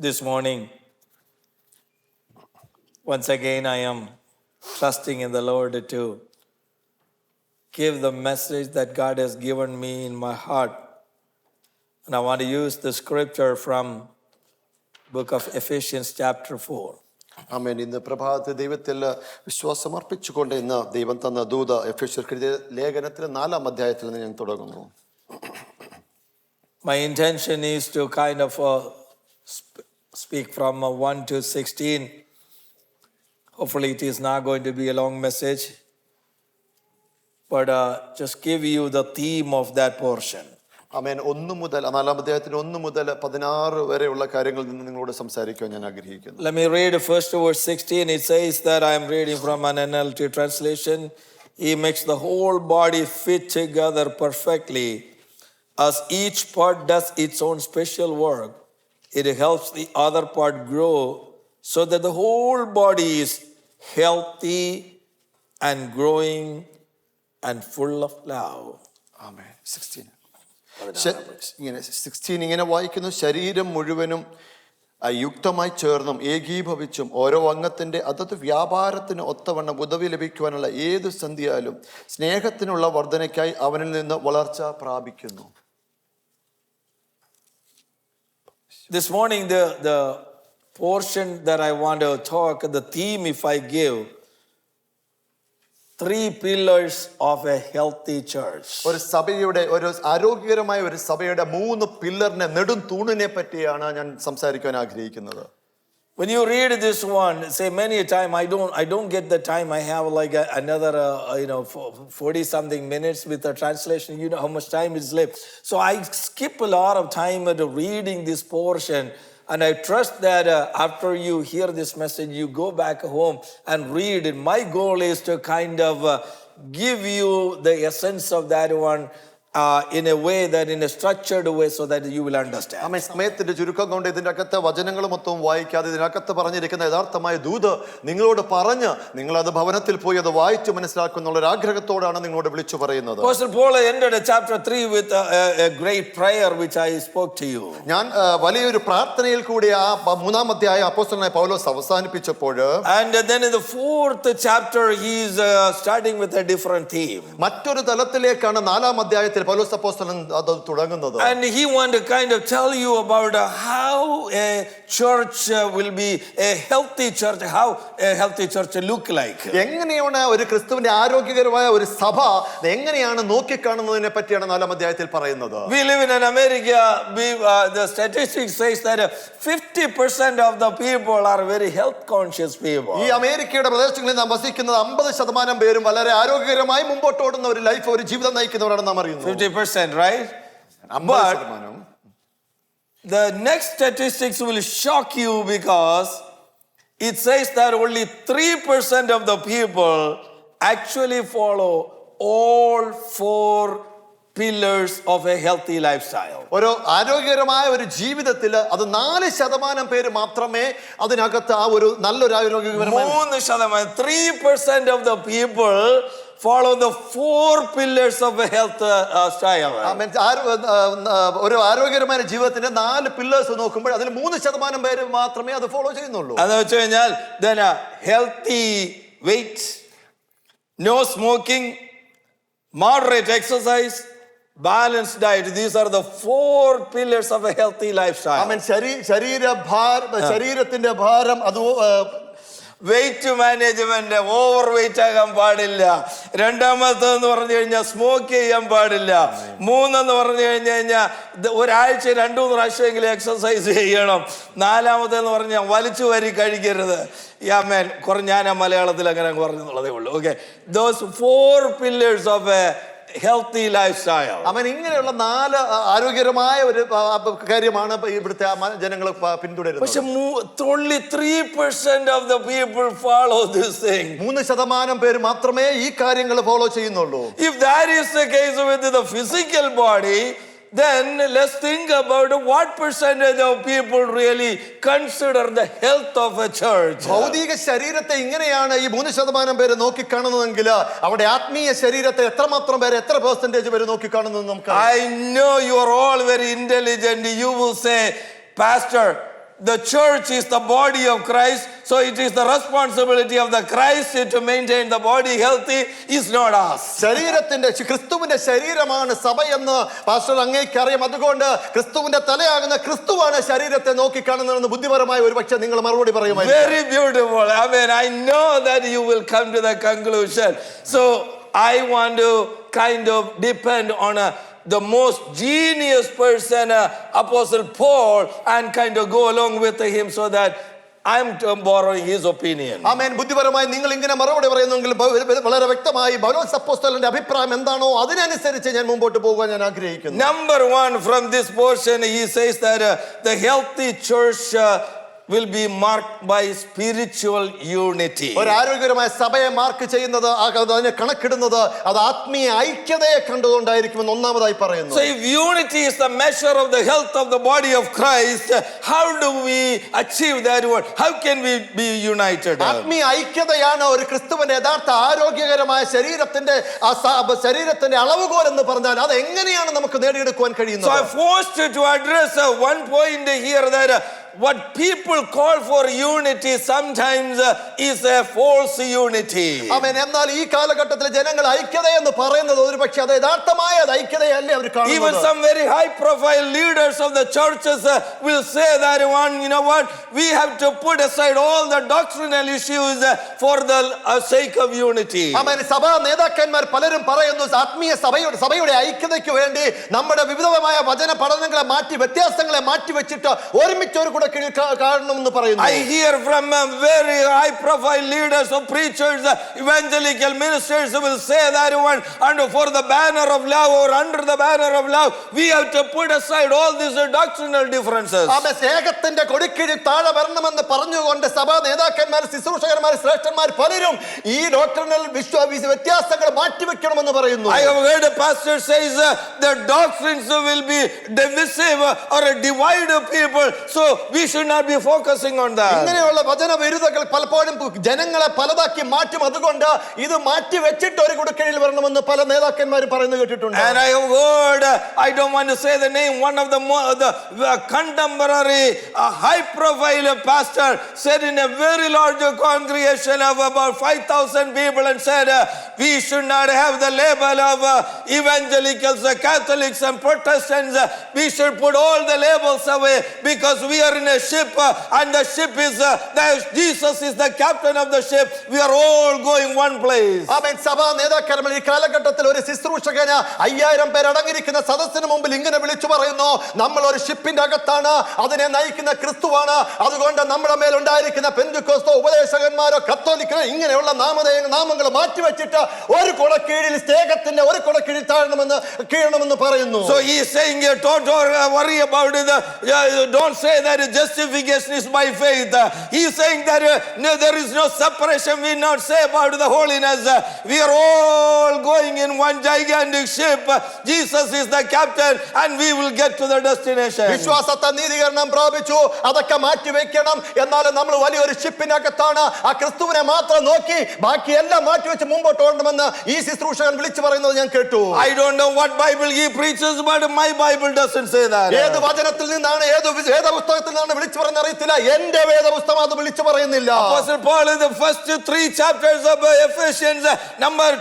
this morning. Once again, I am trusting in the Lord to give the message that God has given me in my heart. And I want to use the scripture from book of Ephesians chapter 4. ആമേൻ. ഇന്ന് പ്രഭാതത്തെ ദൈവത്തിൽ വിശ്വാസം അർപ്പിച്ചുകൊണ്ട് ഇന്ന് ദൈവം തന്ന ദൂത എഫെസ്യർക്ക് ലേഖനത്തിലെ 4-ാം അധ്യായത്തിൽ നിന്ന് ഞാൻ തുടങ്ങുന്നു. My intention is to kind of speak from 1 to 16. Hopefully it is not going to be a long message, but just give you the theme of that portion. ആമേൻ. 1 മുതൽ 4-ാം അധ്യായത്തിന് 1 മുതൽ 16 വരെയുള്ള കാര്യങ്ങളിൽ നിന്ന് നിങ്ങളോട് സംസാരിക്കാൻ ഞാൻ ആഗ്രഹിക്കുന്നു. Let me read first verse 16. It says that I am reading from an NLT translation. He makes the whole body fit together perfectly. As each part does its own special work, it helps the other part grow so that the whole body is healthy and growing and full of love. ആമേൻ. 16 ഇങ്ങനെ വായിക്കുന്നു. ശരീരം മുഴുവനും യുക്തമായി ചേർന്നും ഏകീഭവിച്ചും ഓരോ അംഗത്തിന്റെ അതത് വ്യാപാരത്തിന് ഒത്തവണ്ണം ഉദവി ലഭിക്കുവാനുള്ള ഏതു സന്ധിയാലും സ്നേഹത്തിനുള്ള വർധനയ്ക്കായി അവനിൽ നിന്ന് വളർച്ച പ്രാപിക്കുന്നു. This morning, the portion that I want to talk, the theme, if I give, 3 pillars of a healthy church. ഒരു സഭയുടെ ഒരു ആരോഗ്യകരമായ ഒരു സഭയുടെ 3 പില്ലറിനെ നെടും തൂണിനെ പറ്റിയാണ് ഞാൻ സംസാരിക്കാൻ ആഗ്രഹിക്കുന്നത്. When you read this one, say many a time I don't get the time. I have like another 40 something minutes with the translation. You know how much time is left. So I skip a lot of time at reading this portion, and I trust that after you hear this message, you go back home and read it. My goal is to kind of give you the essence of that one in a way that in a structured way so that you will understand. ആമേൻ. സമയത്തിന്റെ ചുരുക്കം കൊണ്ട് ഇതിന്റെ അകത്തെ വചനങ്ങൾ മൊത്തം വായിക്കാതെ ഇതിനകത്ത് പറഞ്ഞിരിക്കുന്ന യഥാർത്ഥമായ ദൂത് നിങ്ങളോട് പറഞ്ഞ് നിങ്ങൾ അത് ഭവനത്തിൽ പോയി അത് വായിച്ചു മനസ്സിലാക്കുന്നുള്ള ഒരു ആഗ്രഹത്തോടാണ് നിങ്ങളോട് വിളിച്ചു പറയുന്നത്. Apostle Paul ended chapter 3 with a great prayer which I spoke to you. ഞാൻ വലിയൊരു പ്രാർത്ഥനയിൽ കൂടി ആ 3-ാം അധ്യായം അപ്പോസ്തലനായ പൗലോസ് അവസാനിപ്പിച്ചപ്പോൾ, and then in the 4th chapter he is starting with a different theme. മറ്റൊരു തലത്തിലേക്കാണ് 4-ാം അധ്യായത്തിൽ പൗലോസ് അപ്പോസ്തലൻ അത് തുടങ്ങുന്നത്. And he want to kind of tell you about how a church will be a healthy church, how a healthy church look like. എങ്ങനെയാണ് ഒരു ക്രിസ്തുവിന്റെ ആരോഗ്യകരമായ ഒരു സഭ എങ്ങനെയാണ് നോക്കിക്കാണുന്നതിനെ പറ്റിയാണ് 4-ാം അധ്യായത്തിൽ പറയുന്നത്. We live in America. The statistics says that 50% of the people are very health conscious people. ഈ അമേരിക്കയുടെ പ്രദേശങ്ങളിൽ നാം വസിക്കുന്നത് 50% പേരും വളരെ ആരോഗ്യകരമായി മുമ്പോട്ട് ഓടുന്ന ഒരു ലൈഫ്, ഒരു ജീവിതം നയിക്കുന്നവരാണ് നാം അറിയുന്നത്. 50%, right? But the next statistics will shock you because it says that only 3% of the people actually follow all 4 pillars of a healthy lifestyle. ഒരു ആരോഗ്യകരമായ ഒരു ജീവിതത്തിൽ അത് 4% പേര് മാത്രമേ അതിനകത്ത് ആ ഒരു നല്ലൊരു ആരോഗ്യകരമായ 3% of the people follow the 4 pillars of a health style. ഒരു ആരോഗ്യകരമായ ജീവിതത്തിന്റെ 4 പില്ലേഴ്സ് നോക്കുമ്പോൾ അതിൽ 3% പേര് മാത്രമേ അത് ഫോളോ ചെയ്യുന്നുള്ളൂ. അതെന്ന് വെച്ച് കഴിഞ്ഞാൽ then healthy weight, no smoking, moderate exercise, balanced diet. These are the 4 pillars of a healthy lifestyle. ആമേൻ. ശരീരത്തിന്റെ ഭാരം, അത് വെയിറ്റ് മാനേജ്മെന്റ്, ഓവർ വെയിറ്റ് ആകാൻ പാടില്ല. 2-മത്തേന്ന് പറഞ്ഞു കഴിഞ്ഞാൽ സ്മോക്ക് ചെയ്യാൻ പാടില്ല. 3 പറഞ്ഞു കഴിഞ്ഞാൽ ഒരാഴ്ച 2-3 പ്രാവശ്യമെങ്കിലും എക്സസൈസ് ചെയ്യണം. 4-മത്തേന്ന് പറഞ്ഞാൽ വലിച്ചു വരി കഴിക്കരുത്. ആമേൻ. ഞാൻ മലയാളത്തിൽ അങ്ങനെ പറഞ്ഞുള്ളതേ ഉള്ളൂ. Okay, those 4 pillars of a healthy lifestyle. ആമേൻ. ഇങ്ങനെയുള്ള 4 ആരോഗ്യകരമായ ഒരു കാര്യമാണ് ഇവിടുത്തെ ജനങ്ങൾ പിന്തുടരുന്നത്. പക്ഷെ only 3% of the people follow this thing. 3% പേര് മാത്രമേ ഈ കാര്യങ്ങൾ ഫോളോ ചെയ്യുന്നുള്ളൂ. If that is the case with the physical body, then let's think about what percentage of people really consider the health of a church. ഭൗതിക ശരീരത്തെ ഇങ്ങനെയാണ് ഈ 3% പേര് നോക്കിക്കാണുന്നതെങ്കിൽ അവിടെ ആത്മീയ ശരീരത്തെ എത്രമാത്രം പേര്, എത്ര പെർസെന്റേജ് പേര് നോക്കിക്കാണുന്നത് നമുക്ക്. I know you are all very intelligent. You will say, Pastor, the church is the body of Christ, so it is the responsibility of the Christ to maintain the body healthy, is not us. ശരീരത്തിന്റെ ക്രിസ്തുവിന്റെ ശരീരമാണ് സഭയെന്ന് pastor അങ്ങേക്കറിയാം. അതുകൊണ്ട് ക്രിസ്തുവിന്റെ തലയാകുന്ന ക്രിസ്തുവാണ് ശരീരത്തെ നോക്കിക്കാണുന്നതെന്ന് ബുദ്ധിപരമായ ഒരു പക്ഷേ നിങ്ങൾ മറുപടി പറയുമായിരിക്കും. Very beautiful. I mean, I know that you will come to the conclusion. So I want to kind of depend on the most genius person, Apostle Paul, and kind of go along with him so that I'm borrowing his opinion. ആമേൻ. ബുദ്ധിപരമായി നിങ്ങൾ ഇങ്ങനെ മറുപടി പറയുന്നെങ്കിൽ വളരെ വ്യക്തമായി പൗലോസ് അപ്പോസ്തലന്റെ അഭിപ്രായം എന്താണോ അതിനനുസരിച്ച് ഞാൻ മുമ്പോട്ട് പോകാൻ ഞാൻ ആഗ്രഹിക്കുന്നു. Number one, from this portion, he says that the healthy church will be marked by spiritual unity. ഒരു ആരോഗ്യകരമായ സഭയെ മാർക്ക് ചെയ്യുന്നത്, അതിനെ കണക്കിടുന്നത് അത് ആത്മീയ ഐക്യതയെ കണ്ടുകൊണ്ടായിരിക്കുമെന്ന് ഒന്നാമതായി പറയുന്നു. So if unity is the measure of the health of the body of Christ, how do we achieve that word? How can we be united? ആത്മീയ ഐക്യതയാണ് ഒരു ക്രിസ്തുവിന്റെ യഥാർത്ഥ ആരോഗ്യകരമായ ശരീരത്തിന്റെ അളവുകോൽ എന്ന് പറഞ്ഞാൽ അത് എങ്ങനെയാണ് നമുക്ക് നേടിയെടുക്കുവാൻ കഴിയുന്നത്? So I forced to address one point here, that what people call for unity sometimes is a false unity. ആമേൻ. എന്നാൽ ഈ കാലഘട്ടത്തിൽ ജനങ്ങൾ ഐക്യത എന്ന് പറയുന്നത് ഒരുപക്ഷെ അത് യഥാർത്ഥമായ ഐക്യതയല്ലേ അവർ കാണുന്നത്. Even some very high profile leaders of the churches will say that you know what, we have to put aside all the doctrinal issues for the sake of unity. ആമേൻ. സഭാ നേതാക്കന്മാർ പലരും പറയുന്നു ആത്മീയ സഭയുടെ ഐക്യതയ്ക്ക് വേണ്ടി നമ്മുടെ വിവിധമായ വചന പഠനങ്ങളെ മാറ്റി വ്യത്യാസങ്ങളെ മാറ്റി വെച്ചിട്ട് ഒരുമിച്ച് ഒരു I hear from very high profile leaders of preachers, evangelical ministers who will say that one, and for the banner of love or under the banner of love we have to put aside all these doctrinal differences. സ്നേഹത്തിന്റെ കൊടിക്കീഴിൽ താഴെ വരണമെന്ന് പറഞ്ഞുകൊണ്ട് സഭാ നേതാക്കന്മാർ ശുശ്രൂഷകന്മാർ ശ്രേഷ്ഠന്മാർ പലരും ഈ doctrinal വ്യത്യാസങ്ങൾ മാറ്റിവെക്കണമെന്ന് പറയുന്നു. I have heard a pastor says the doctrines will be divisive or divide people, so we should not be focusing on that. ഇങ്ങനെയുള്ള വചന വിരുദ്ധകൾ പലപ്പോഴും ജനങ്ങളെ പലതാക്കി മാറ്റും. അതുകൊണ്ട് ഇത് മാറ്റി വെച്ചിട്ട് ഒരു കൊടുക്കയിൽ വരണമെന്ന് പല നേതാക്കന്മാരും പറയുന്നത് കേട്ടിട്ടുണ്ട്. And I have heard, I don't want to say the name, one of the contemporary high profile pastor said in a very large congregation of about 5,000 people and said we should not have the label of evangelicals, Catholics and Protestants. We should put all the labels away because we are in a ship and the ship is Jesus is the captain of the ship. We are all going one place. ആമേൻ. സഭാ നേതാക്കന്മാർ ഈ കാലഘട്ടത്തിൽ ഒരു ശുശ്രൂഷകന് 5000 പേർ അടങ്ങിയിരിക്കുന്ന സദസ്സിന് മുമ്പിൽ ഇങ്ങനെ വിളിച്ചു പറയുന്നു, നമ്മൾ ഒരു ഷിപ്പിന്റെ അകത്താണ്, അതിനെ നയിക്കുന്ന ക്രിസ്തുവാണ്. അതുകൊണ്ട് നമ്മുടെ മേൽ ഉണ്ടായിരിക്കുന്ന പെന്തക്കോസ്തോ ഉപദേശകന്മാരോ കത്തോലിക്കരോ ഇങ്ങനെയുള്ള നാമങ്ങൾ മാറ്റിവെച്ചിട്ട് ഒരു കുടക്കീഴിൽ സ്നേഹത്തിന്റെ ഒരു കുടക്കീഴിൽ കീഴണമെന്ന് പറയുന്നു. So he is saying, don't worry about it. Don't say that justification is by faith. He is saying that no, there is no separation. We not say about the holiness. We are all going in one gigantic ship. Jesus is the captain and we will get to the destination. വിശ്വാസത്തെ നീതീകരണം പ്രാപിച്ചു, അതൊക്കെ മാറ്റി വെക്കണം. എന്നാലും നമ്മൾ വലിയൊരു ഷിപ്പിനകത്താണ്, ആ ക്രിസ്തുവിനെ മാത്രം നോക്കി ബാക്കി എല്ലാം മാറ്റി വെച്ച് മുമ്പോട്ട് ഓടണമെന്ന് ഈ ശുശ്രൂഷകൻ വിളിച്ചു പറയുന്നത് ഞാൻ കേട്ടു. I don't know what Bible he preaches, but my Bible doesn't say that. ഏത് വചനത്തിൽ നിന്നാണ് ഏത് വേദപുസ്തകത്തിൽ നിന്നാണ് വിളിച്ചു പറയുന്ന അറിയത്തില്ല. എന്റെ വേദപുസ്തകം അത് വിളിച്ചു പറയുന്നില്ല. Apostle Paul in the first 3 chapters of Ephesians,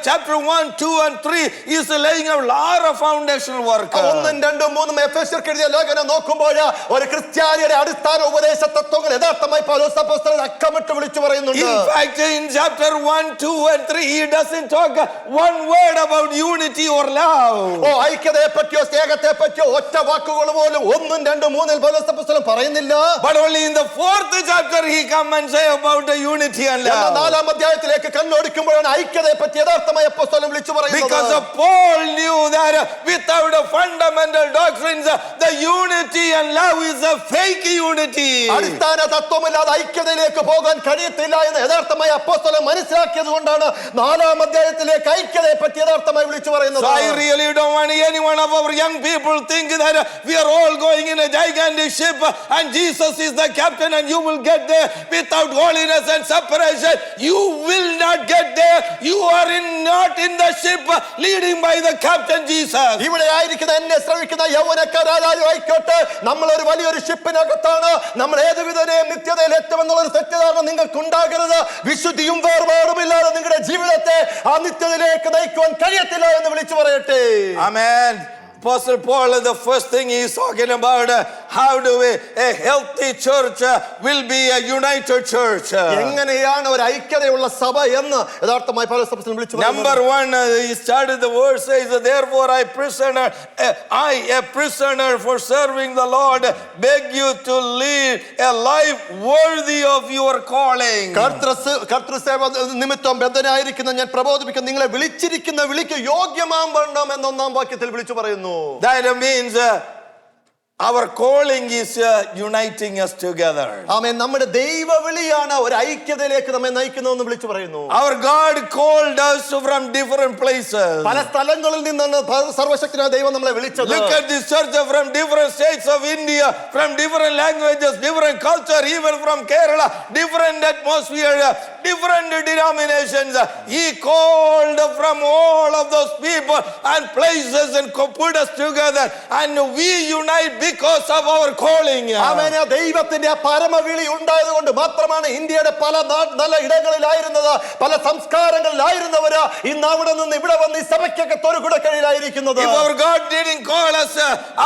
chapter 1, 2 and 3 is laying a lot of foundational work. 1, 2, 3 എഫേസ്യർക്ക് എഴുതിയ ലേഖനം നോക്കുമ്പോൾ ഒരു ക്രിസ്ത്യാനിയുടെ അടിസ്ഥാന ഉപദേശ തത്വങ്ങൾ യഥാർത്ഥമായി പൗലോസ് അപ്പോസ്തലൻ അക്കമിട്ട് വിളിച്ചു പറയുന്നുണ്ട്. In fact, in chapter 1, 2 and 3 he doesn't talk one word about unity or love. ഐക്യതയെ പറ്റിയോ സ്നേഹത്തെ പറ്റിയോ ഒറ്റ വാക്കുകൾ പോലും 1, 2, 3 പൗലോസ് അപ്പോസ്തലൻ പറയുന്നില്ല. But only in the 4th chapter he come and say about the unity and love. 4-ാം അധ്യായത്തിലേക്ക് കണ്ണോടിക്കുമ്പോഴാണ് ഐക്യതയെ പറ്റി യഥാർത്ഥമായി അപ്പോസ്തലൻ വിളിച്ചു പറയുന്നത്. Because Paul knew that without the fundamental doctrines the unity and love is a fake unity. അടിസ്ഥാന തത്വമില്ലാതെ ഐക്യതയിലേക്ക് പോകാൻ കഴിയത്തില്ല എന്ന് യഥാർത്ഥമായി അപ്പോസ്തലൻ മനസ്സിലാക്കിയത് കൊണ്ടാണ് 4-ാം അധ്യായത്തിലേക്ക് ഐക്യതയെ പറ്റി യഥാർത്ഥമായി വിളിച്ചു പറയുന്നത്. So I really don't want any one of our young people think that we are all going in a gigantic ship and Jesus is the captain and you will get there. Without holiness and separation, you will not get there. You are not in the ship leading by the captain Jesus. ഇവിടെ ആയിരിക്കുന്ന എന്നെ ശ്രമിക്കുന്ന യൗവനക്കാരായാലും ആയിക്കോട്ടെ, നമ്മൾ ഒരു വലിയൊരു ഷിപ്പിനകത്താണ്. നമ്മൾ ഏതുവിധനെയും നിത്യതയിൽ എത്തുമെന്നുള്ള തെറ്റിദ്ധാരണ നിങ്ങൾക്ക് ഉണ്ടാകരുത്. വിശുദ്ധിയും വേർപാടുമില്ലാതെ നിങ്ങളുടെ ജീവിതത്തെ ആ നിത്യതയിലേക്ക് നയിക്കുവാൻ കഴിയത്തില്ല എന്ന് വിളിച്ചു പറയട്ടെ. Amen. Apostle Paul, the first thing he is talking about, how do a healthy church will be a united church. എങ്ങനെയാണ് ഒരു ഐക്യതയുള്ള സഭ എന്ന് യഥാർത്ഥമായി പൗലോസ് അപ്പോസ്തലൻ വിളിച്ചു പറയുന്നത്. Number one, he started the verse says, therefore I a prisoner for serving the Lord, beg you to lead a life worthy of your calling. കർത്തൃസേവ നിമിത്തം ബദ്ധനായിരിക്കുന്ന ഞാൻ പ്രബോധിപ്പിക്കുന്ന നിങ്ങളെ വിളിച്ചിരിക്കുന്ന വിളിക്ക് യോഗ്യമാം വണ്ണം എന്ന ഒന്നാം വാക്യത്തിൽ വിളിച്ചു പറയുന്നു. That means our calling is uniting us together. ആമേൻ. നമ്മുടെ ദൈവ വിളിയാണ് ഒരു ഐക്യതയിലേക്ക് നമ്മെ നയിക്കുന്നതെന്ന് വിളിച്ചു പറയുന്നു. Our God called us from different places. പല സ്ഥലങ്ങളിൽ നിന്നാണ് സർവശക്തനായ ദൈവം നമ്മളെ വിളിച്ചത്. Look at this church from different states of India, from different languages, different culture, even from Kerala, different atmosphere, different denominations. He called from all of those people and places and put us together, and we unite because of our calling. ആമേൻ. ദൈവത്തിന്റെ പരമവിളി ഉണ്ടായതുകൊണ്ട് മാത്രമാണ് ഇന്ത്യയുടെ പല നല്ല ഇടങ്ങളിലായിരുന്നത്, പല സംസ്കാരങ്ങളിലായിരുന്നവര് ഇന്ന് അവിടെ നിന്ന് ഇവിടെ വന്ന് ഈ സഭയ്ക്കകത്ത് ഒരു കുടക്കീഴിലായിരിക്കുന്നത്. If our God didn't call us,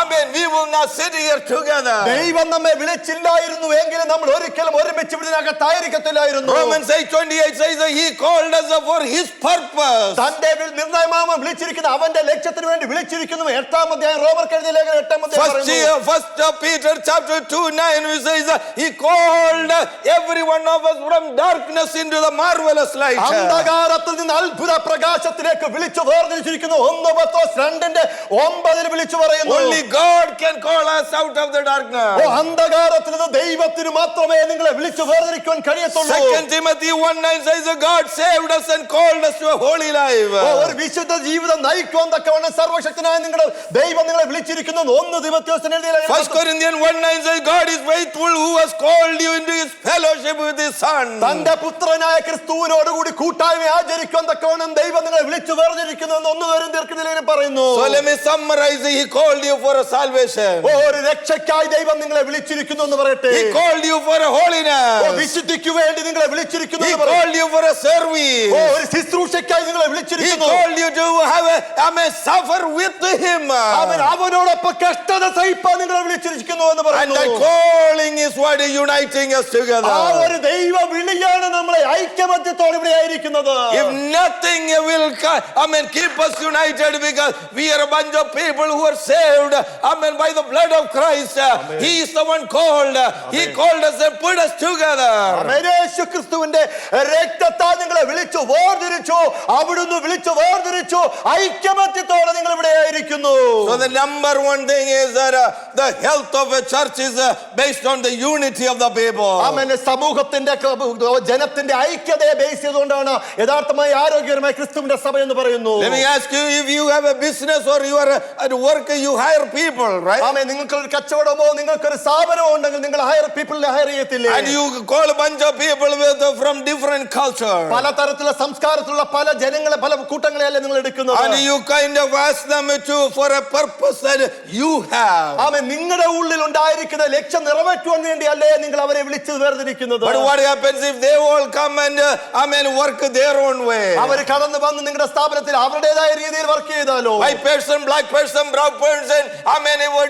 amen, we will not sit here together. ദൈവം നമ്മെ വിളിച്ചില്ലായിരുന്നു എങ്കിൽ നമ്മൾ ഒരിക്കലും ഒരുമിച്ച് ഇതിനകത്തായിരിക്കത്തില്ലായിരുന്നു. Romans 8:28 says that he called us for his purpose. തന്റെ നിർണയമാമ വിളിച്ചിരിക്കുന്ന അവന്റെ ലക്ഷ്യത്തിന് വേണ്ടി വിളിച്ചിരിക്കുന്നു. 8-ാം അധ്യായം റോമർക്ക് എഴുതിയ ലേഖനം 8-ാം അധ്യായം പറയുന്നു. First Peter chapter 2:9 says he called every one of us from darkness into the marvelous light. അന്ധകാരത്തിൽ നിന്ന് അത്ഭുത പ്രകാശത്തിലേക്ക് വിളിച്ചു വേർതിരിച്ചിരിക്കുന്നു. 1 പത്രോസ് 2:9 വിളിച്ചു പറയുന്നു. Only God can call us out of the darkness. അന്ധകാരത്തിൽ നിന്ന് ദൈവത്തിന് മാത്രമേ നിങ്ങളെ വിളിച്ചു വേർതിരിക്കുവാൻ കഴിയത്തുള്ളൂ. 2 Timothy 1:9 says God saved us and called us to a holy life. ഒരു വിശുദ്ധ ജീവിതം നയിക്കുവാൻ തക്കവണ്ണം സർവശക്തനായ നിങ്ങളുടെ ദൈവം നിങ്ങളെ വിളിച്ചിരിക്കുന്നു. 1 തിമോഥെയോസിന് എഴുതിയ 1 Corinthians 1:9 says God is faithful who has called you into his fellowship with his son. തന്റെ പുത്രനായ ക്രിസ്തുവിനോട് കൂടി കൂട്ടായ്മ ആചരിക്കാൻ തക്കവണ്ണം ദൈവം നിങ്ങളെ വിളിച്ചു വേർതിരിക്കുന്നു എന്ന് 1 കൊരിന്ത്യർക്കെഴുതിയ ലേഖനം പറയുന്നു. So let me summarize, he called you for a salvation. ഒരു രക്ഷയ്ക്കായി ദൈവം നിങ്ങളെ വിളിച്ചിരിക്കുന്നു എന്ന് പറയട്ടെ. He called you for a holiness. വിശുദ്ധിക്ക് വേണ്ടി നിങ്ങളെ വിളിച്ചിരിക്കുന്നു. He called you for a service. ഒരു ശുശ്രൂഷയ്ക്കായി നിങ്ങളെ He വിളിച്ചിരിക്കുന്നു. called you to have suffer with him. അവനോടൊപ്പം കഷ്ടത സഹിപ്പാൻ നിങ്ങളെ വിളിച്ചിരിക്കുന്നു എന്ന് And പറയുന്നു. the calling is what is uniting us together. ആ ഒരു ദൈവ വിളിയാണ് നമ്മളെ ഐക്യമത്യത്തോടെ ഇവിടെ ആയിരിക്കുന്നത്. If nothing will keep us united, because we are a bunch of people who are saved, by the blood of Christ. He is the one called. He called us and put us together. യേശു ക്രിസ്തുവിന്റെ രക്തത്താൽ നിങ്ങളെ വിളിച്ചു വേർതിരിച്ചു. അവിടുന്ന് വിളിച്ചു വേർതിരിച്ചു. ഐക്യമത്യത്തോടെ നിങ്ങൾ ഇവിടെ ആയിരിക്കുന്നു. So the number one thing is that the health of a church is based on the unity of the people. ആമേൻ. സമൂഹത്തിന്റെ ജനത്തിന്റെ ഐക്യതയെ ബേസ് ചെയ്തുകൊണ്ടാണ് യഥാർത്ഥമായി ആരോഗ്യകരമായ ക്രിസ്തുവിന്റെ സഭ എന്ന് പറയുന്നു. Let me ask you, if you have a business or you are at work, you hire people, right? ആമേൻ. നിങ്ങൾക്ക് ഒരു കച്ചവടമോ നിങ്ങൾക്കൊരു സ്ഥാപനമോ ഉണ്ടെങ്കിൽ നിങ്ങൾ പീപ്പിളിനെ higher ചെയ്യത്തില്ലേ? And you call a bunch of people from different culture. പല തരത്തിലുള്ള സംസ്കാരത്തിലുള്ള പല ജനങ്ങളെ പല കൂട്ടങ്ങളെയല്ലേ നിങ്ങൾ എടുക്കുന്നത്. And you kind of ask them for a purpose that you have. ആമേൻ. നിങ്ങളുടെ ഉള്ളിൽ ഉണ്ടായിരിക്കുന്ന ലക്ഷ്യം നിറവേറ്റുവാൻ വേണ്ടിയല്ലേ നിങ്ങൾ അവരെ വിളിച്ചു വേർതിരിക്കുന്നത്. But what happens if they all come and work their own way? അവർ കടന്നു വന്ന് നിങ്ങളുടെ സ്ഥാപനത്തിൽ അവരുടേതായ രീതിയിൽ വർക്ക് ചെയ്താലോ? White person, black person, brown person,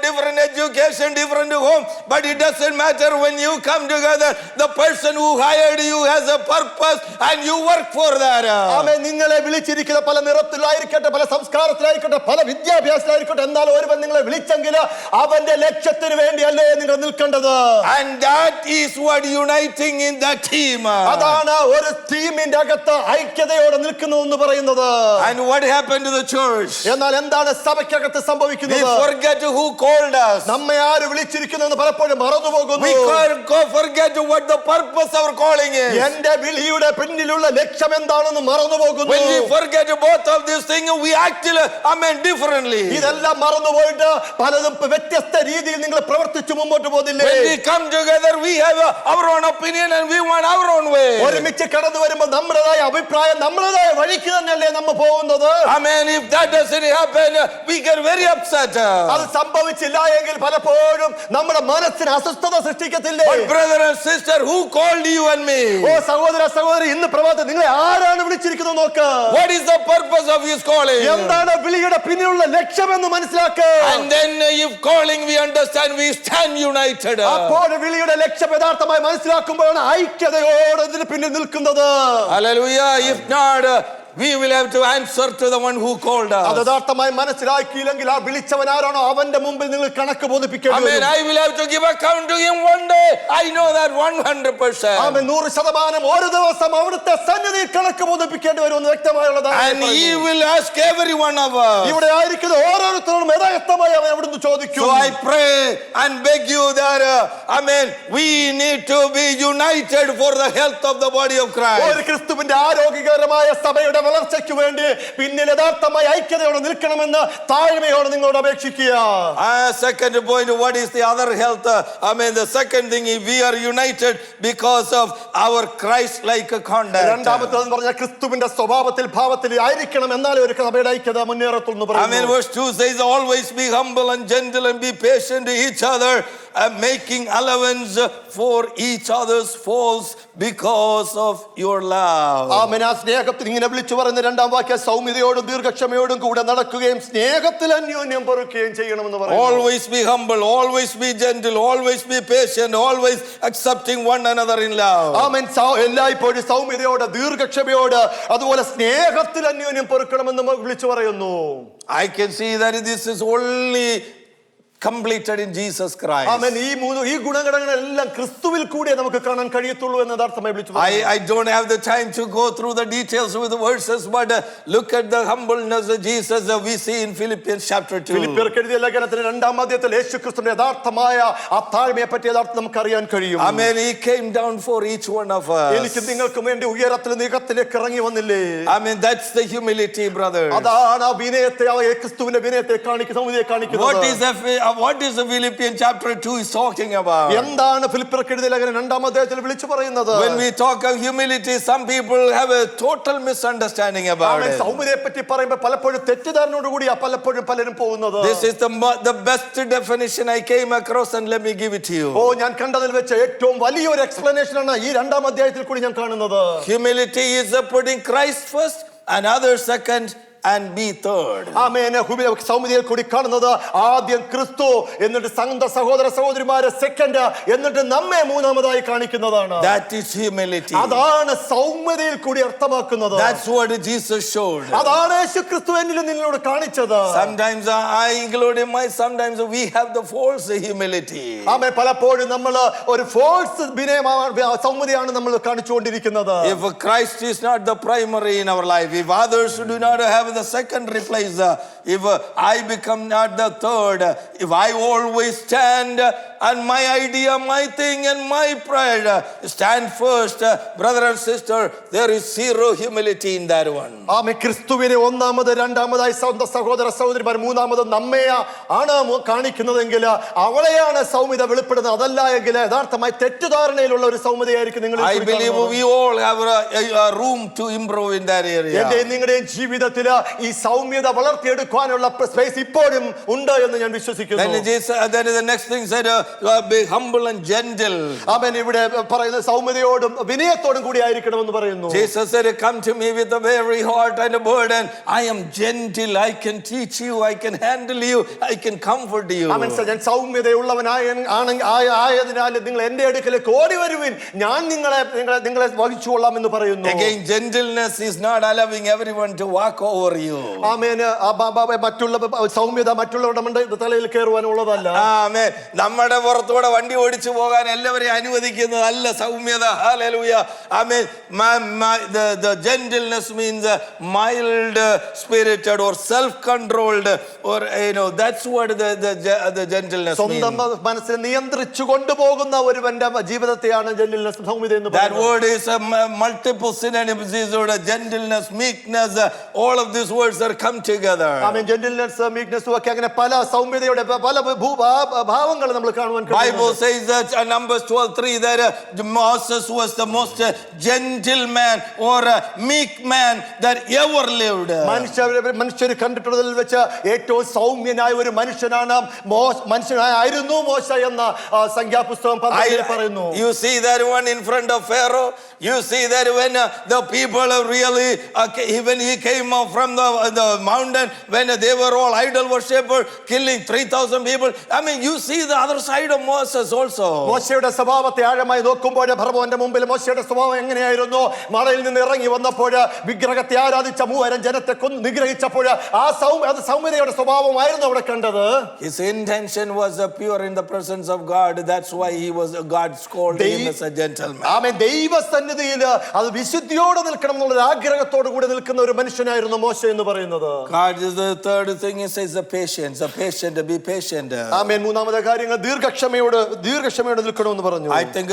different education, different home, but it doesn't matter. When you come together, the person who hired you has a purpose and you work for that. ആമേൻ. നിങ്ങളെ വിളിച്ചിരിക്കുന്ന പല നിറത്തിലായിരിക്കട്ടെ, പല സംസ്കാരത്തിലായിരിക്കട്ടെ, പല വിദ്യാഭ്യാസത്തിലായിരിക്കട്ടെ, എന്നാൽ ഒരുവൻ നിങ്ങളെ വിളിച്ചെങ്കിൽ അവന്റെ ലക്ഷ്യത്തിന് വേണ്ടിയല്ലേ നിങ്ങൾ നിൽക്കേണ്ടത്. And that is what uniting in the team. അതാണ് ഒരു ടീമിന്റെ അകത്ത് ഐക്യതയോടെ നിൽക്കുന്നു എന്ന് പറയുന്നത്. And what happened to the church? എന്നാൽ എന്താണ് സഭയ്ക്കകത്ത് സംഭവിക്കുന്നത്? We forget who called us. നമ്മെ ആര് വിളിച്ചിരിക്കുന്നു എന്ന് പലപ്പോഴും മറന്നു പോകുന്നു. We forget what the purpose of our calling is. എന്റെ വിളിയുടെ പിന്നിലുള്ള ലക്ഷ്യം എന്താണെന്ന് മറന്നു പോകുന്നു. When we forget both of these things, we we act, differently. ഇതെല്ലാം മറന്നുപോയിട്ട് പലതും വ്യത്യസ്ത രീതിയിൽ നിങ്ങൾ പ്രവർത്തിച്ചു മുമ്പോട്ട് പോകുന്നില്ലേ? When we come together, we have our own opinion and we want our own way. ഒരുമിച്ച് കടന്നു വരുമ്പോൾ നമ്മുടേതായ അഭിപ്രായം, നമ്മുടേതായ വഴിക്ക് തന്നെയല്ലേ നമ്മൾ പോകുന്നത്? Amen. If that doesn't happen, we get very upset. അത് സംഭവിച്ചില്ല എങ്കിൽ പലപ്പോഴും നമ്മുടെ മനസ്സിന് അസ്വസ്ഥത സൃഷ്ടിക്കത്തില്ലേ? But brother and sister, who called you and me? ഓ സഹോദര സഹോദരി, ഇന്ന് പ്രഭാതത്തിൽ നിങ്ങളെ ആരാണ് വിളിച്ചിരിക്കുന്നത് നോക്ക്. What is the purpose of his calling? എന്താണ് വിളിയുടെ പിന്നിലുള്ള ലക്ഷ്യമെന്ന് മനസ്സിലാക്കുക. And then if calling we understand, we stand united. അപ്പോൾ വിളിയുടെ ലക്ഷ്യം യഥാർത്ഥമായി മനസ്സിലാക്കുമ്പോഴാണ് ഐക്യതയോടെ ഇതിന് പിന്നിൽ നിൽക്കുന്നത്. Hallelujah. If not, we will have to answer to the one who called us. അത് യഥാർത്ഥമായി മനസ്സിലാക്കിയില്ലെങ്കിൽ ആ വിളിച്ചവൻ ആരാണോ അവന്റെ മുമ്പിൽ നിങ്ങൾ കണക്ക് ബോധിപ്പിക്കേണ്ടി Amen. വരും. I will have to give account to him one day. I know that 100%. ആമേൻ. 100% ഒരു ദിവസം അവിടുത്തെ സന്നിധിയിൽ കണക്ക് ബോധിപ്പിക്കേണ്ടി വരുമെന്ന് വ്യക്തമായുള്ളതാണ്. And he will ask every one of us. ഇവിടെ ആയിരിക്കുന്ന ഓരോരുത്തരോടും യഥാർത്ഥമായി അവൻ അവിടുന്ന് ചോദിക്കും. So I pray and beg you that, amen, we need to be united for the health of the body of Christ. ഒരു ക്രിസ്തുവിന്റെ ആരോഗ്യകരമായ സഭയുടെ വളർച്ചയ്ക്ക് വേണ്ടി പിന്നിൽ യഥാർത്ഥമായി ഐക്യതയോടെ നിൽക്കണമെന്ന് താഴ്മയോടെ നിങ്ങളോട് അപേക്ഷിക്കുക. Second point, what is the other health? The second thing is we are united because of our Christ-like conduct. രണ്ടാമത്തേതെന്ന് പറഞ്ഞാൽ ക്രിസ്തുവിന്റെ സ്വഭാവത്തിൽ ഭാവത്തിൽ ആയിരിക്കണം, എന്നാലേ ഒരു സഭയുടെ ഐക്യത മുന്നേറത്തുള്ളൂ എന്ന് പറയുന്നു. Verse 2 says, always be humble and gentle and be patient to each other, making allowance for each other's faults because of your love. ആമേൻ. ആ സ്നേഹത്തിൽ ഇങ്ങനെ വിളിച്ചു പറയുന്ന രണ്ടാം വാക്യം സൗമ്യതയോടും ദീർഘക്ഷമയോടും കൂടെ നടക്കുകയും സ്നേഹത്തിൽ അന്യോന്യം പൊറുക്കുകയും ചെയ്യണമെന്ന് പറയുന്നു. Always be humble, always be gentle, always be patient, always accepting one another in love. ആമേൻ. എല്ലായ്പ്പോഴും സൗമ്യതയോട് ദീർഘക്ഷമയോട് അതുപോലെ സ്നേഹത്തിൽ അന്യോന്യം പൊറുക്കണമെന്ന് വിളിച്ചു പറയുന്നു. I can see that this is only completed in Jesus Christ. ആമേൻ. ഈ ഗുണഗണങ്ങളെല്ലാം ക്രിസ്തുവിൽ കൂടെ നമുക്ക് കാണാൻ കഴിയത്തുള്ളൂ എന്ന് യഥാർത്ഥമായി വിളിച്ചു. I don't have the time to go through the details with the verses, but look at the humbleness of Jesus we see in Philippians chapter 2. ഫിലിപ്പിയർക്ക് എഴുതിയ ലേഖനത്തിന്റെ 2-ാം അധ്യായത്തിൽ യേശുക്രിസ്തുവിന്റെ യഥാർത്ഥമായ ആ താഴ്മയെ പറ്റി യഥാർത്ഥം നമുക്ക് അറിയാൻ കഴിയും. Amen. He came down for each one of us. എനിക്ക് നിങ്ങൾക്കും വേണ്ടി ഉയരത്തിൽ നികത്തിലേക്ക് ഇറങ്ങി വന്നില്ലേ? Amen. That's the humility, brother. അതാണ് ആ വിനയത്തെ, ആ ക്രിസ്തുവിന്റെ വിനയത്തെ കാണിക്കുന്നത്. What is the Philippians chapter 2 is talking about? എന്താണ് ഫിലിപ്പിയർക്ക് എഴുതിയ ലേഖനം 2-ാം അധ്യായത്തിൽ വിളിച്ചു പറയുന്നത്? When we talk of humility, some people have a total misunderstanding about it. സൗമ്യതയെ പറ്റി പറയുമ്പോൾ പലപ്പോഴും തെറ്റിദ്ധാരണയോട് കൂടി പലപ്പോഴും പലരും പോകുന്നത്. This is the best definition I came across, and let me give it to you. ഞാൻ കണ്ടതിൽ വെച്ച് ഏറ്റവും വലിയൊരു എക്സ്പ്ലനേഷൻ ആണ് ഈ 2-ാം അധ്യായത്തിൽ കൂടി ഞാൻ കാണുന്നത്. Humility is putting Christ first and others second and be third. ആമേൻ. സൗമ്യതയിൽ കൂടി കാണുന്നത് ആദ്യം ക്രിസ്തു, എന്നിട്ട് സഹോദര സഹോദരിമാരെ സെക്കൻഡ്, എന്നിട്ട് നമ്മെ മൂന്നാമതായി കാണിക്കുന്നതാണ്. That is humility. അതാണ് സൗമ്യതയിൽ കൂടി അർത്ഥമാക്കുന്നത്. That's what Jesus showed. അതാണ് യേശുക്രിസ്തു എന്നിലും നിങ്ങളോട് കാണിച്ചത്. Sometimes I include in my, sometimes we have the false humility. ആമേൻ. പലപ്പോഴും നമ്മൾ ഒരു ഫോൾസ് സൗമ്യതയാണ് നമ്മൾ കാണിച്ചുകൊണ്ടിരിക്കുന്നത്. If Christ is not the primary in our life, if others do not have the secondary place, if I become not the third, if I always stand and my idea, my thing and my pride stand first, brother and sister, there is zero humility in that one. ആമേൻ. ക്രിസ്തുവിനെ ഒന്നാമത്, രണ്ടാമതായി സഹോദര സഹോദരിമാർ, മൂന്നാമത് നമ്മെ ആണ് കാണിക്കുന്നതെങ്കിൽ അവളെയാണ് സൗമ്യത വെളിപ്പെടുന്നത്. അതല്ല എങ്കിൽ യഥാർത്ഥമായി തെറ്റുധാരണയിലുള്ള ഒരു സൗമ്യതയായിരിക്കും നിങ്ങൾ. I believe we all have a room to improve in that area. എന്റെയും നിങ്ങളുടെയും ജീവിതത്തിൽ ഈ സൗമ്യത വളർത്തിയെടുക്കാനുള്ള സ്പേസ് ഇപ്പോഴും ഉണ്ട് എന്ന് ഞാൻ വിശ്വസിക്കുന്നു. Then the next thing said, be humble and gentle. ആമേൻ. ഇവിടെ പറയുന്നത് സൗമ്യതയോടും വിനയത്തോടും കൂടി ആയിരിക്കണമെന്ന് പറയുന്നു. Jesus said, come to me with a weary heart and a burden. I am gentle, I can teach you, I can handle you, I can comfort you. ആമേൻ. ഞാൻ സൗമ്യതയുള്ളവനായതിനാൽ നിങ്ങൾ എന്റെ അടുക്കലേക്ക് ഓടി വരുവിൻ, ഞാൻ നിങ്ങളെ വഹിച്ചുകൊള്ളാം എന്ന് പറയുന്നു. Again, gentleness is not allowing everyone to walk over you. ആമേൻ. മറ്റുള്ള സൗമ്യത മറ്റുള്ളവരുടെ തലയിൽ കയറുവാനുള്ളതല്ല. ആമേൻ. നമ്മുടെ പുറത്തൂടെ വണ്ടി ഓടിച്ചു പോകാൻ എല്ലാവരെയും അനുവദിക്കുന്നതല്ല സൗമ്യത. Hallelujah. Amen. The gentleness means mild spirited or self-controlled, or that's what the gentleness means. സ്വന്തം മനസ്സിനെ നിയന്ത്രിച്ചു കൊണ്ടുപോകുന്ന ഒരുവന്റെ ജീവിതത്തെയാണ് ജെന്റിൽനെസ്, സൗമ്യത എന്ന് പറയുന്നത്. That word is multiple synonyms. Gentleness, meekness, all of these words are come together. Amen. Gentleness, meekness ഒക്കെ അങ്ങനെ പല സൗമ്യതയുടെ പല ഭാവങ്ങൾ നമ്മൾ കാണുവാൻ Bible says that Numbers 12:3 that Moses was the most gentle man or meek man that ever lived. മനുഷ്യർ കണ്ടിട്ടുള്ളതിൽ വെച്ച് ഏറ്റവും സൗമ്യനായ ഒരു മനുഷ്യനായിരുന്നു മോശ എന്ന സംഖ്യാപുസ്തകം 12 പറയുന്നു. You see that one in front of Pharaoh. You see that when the people really when he came up from the mountain, when they were all idol worshippers, killing 3,000 people. I mean, you see the other side of Moses also. മോശയുടെ സ്വഭാവത്തെ ആഴമായി നോക്കുമ്പോൾ ഫറവോന്റെ മുമ്പിൽ മോശയുടെ സ്വഭാവം എങ്ങനെയായിരുന്നു? മലയിൽ നിന്ന് ഇറങ്ങി വന്നപ്പോൾ വിഗ്രഹത്തെ ആരാധിച്ച 3000 ജനത്തെ നിഗ്രഹിച്ചപ്പോൾ ആ സൗമ്യതയുടെ സ്വഭാവമായിരുന്നു അവിടെ കണ്ടത്. His intention was pure in the presence of God. That's why God called him as a gentleman. ആമേൻ. ദൈവസന്നിധിയിൽ അത് വിശുദ്ധിയോടെ നിൽക്കണം എന്നുള്ള ആഗ്രഹത്തോടു കൂടി നിൽക്കുന്ന ഒരു മനുഷ്യനായിരുന്നു മോശ എന്ന് പറയുന്നത്. God is the third thing. He says the patient, be patient. ആമേൻ. മൂന്നാമത്തെ കാര്യങ്ങൾ ദീർഘക്ഷമയോടെ നിൽക്കണമെന്ന് പറഞ്ഞു. I think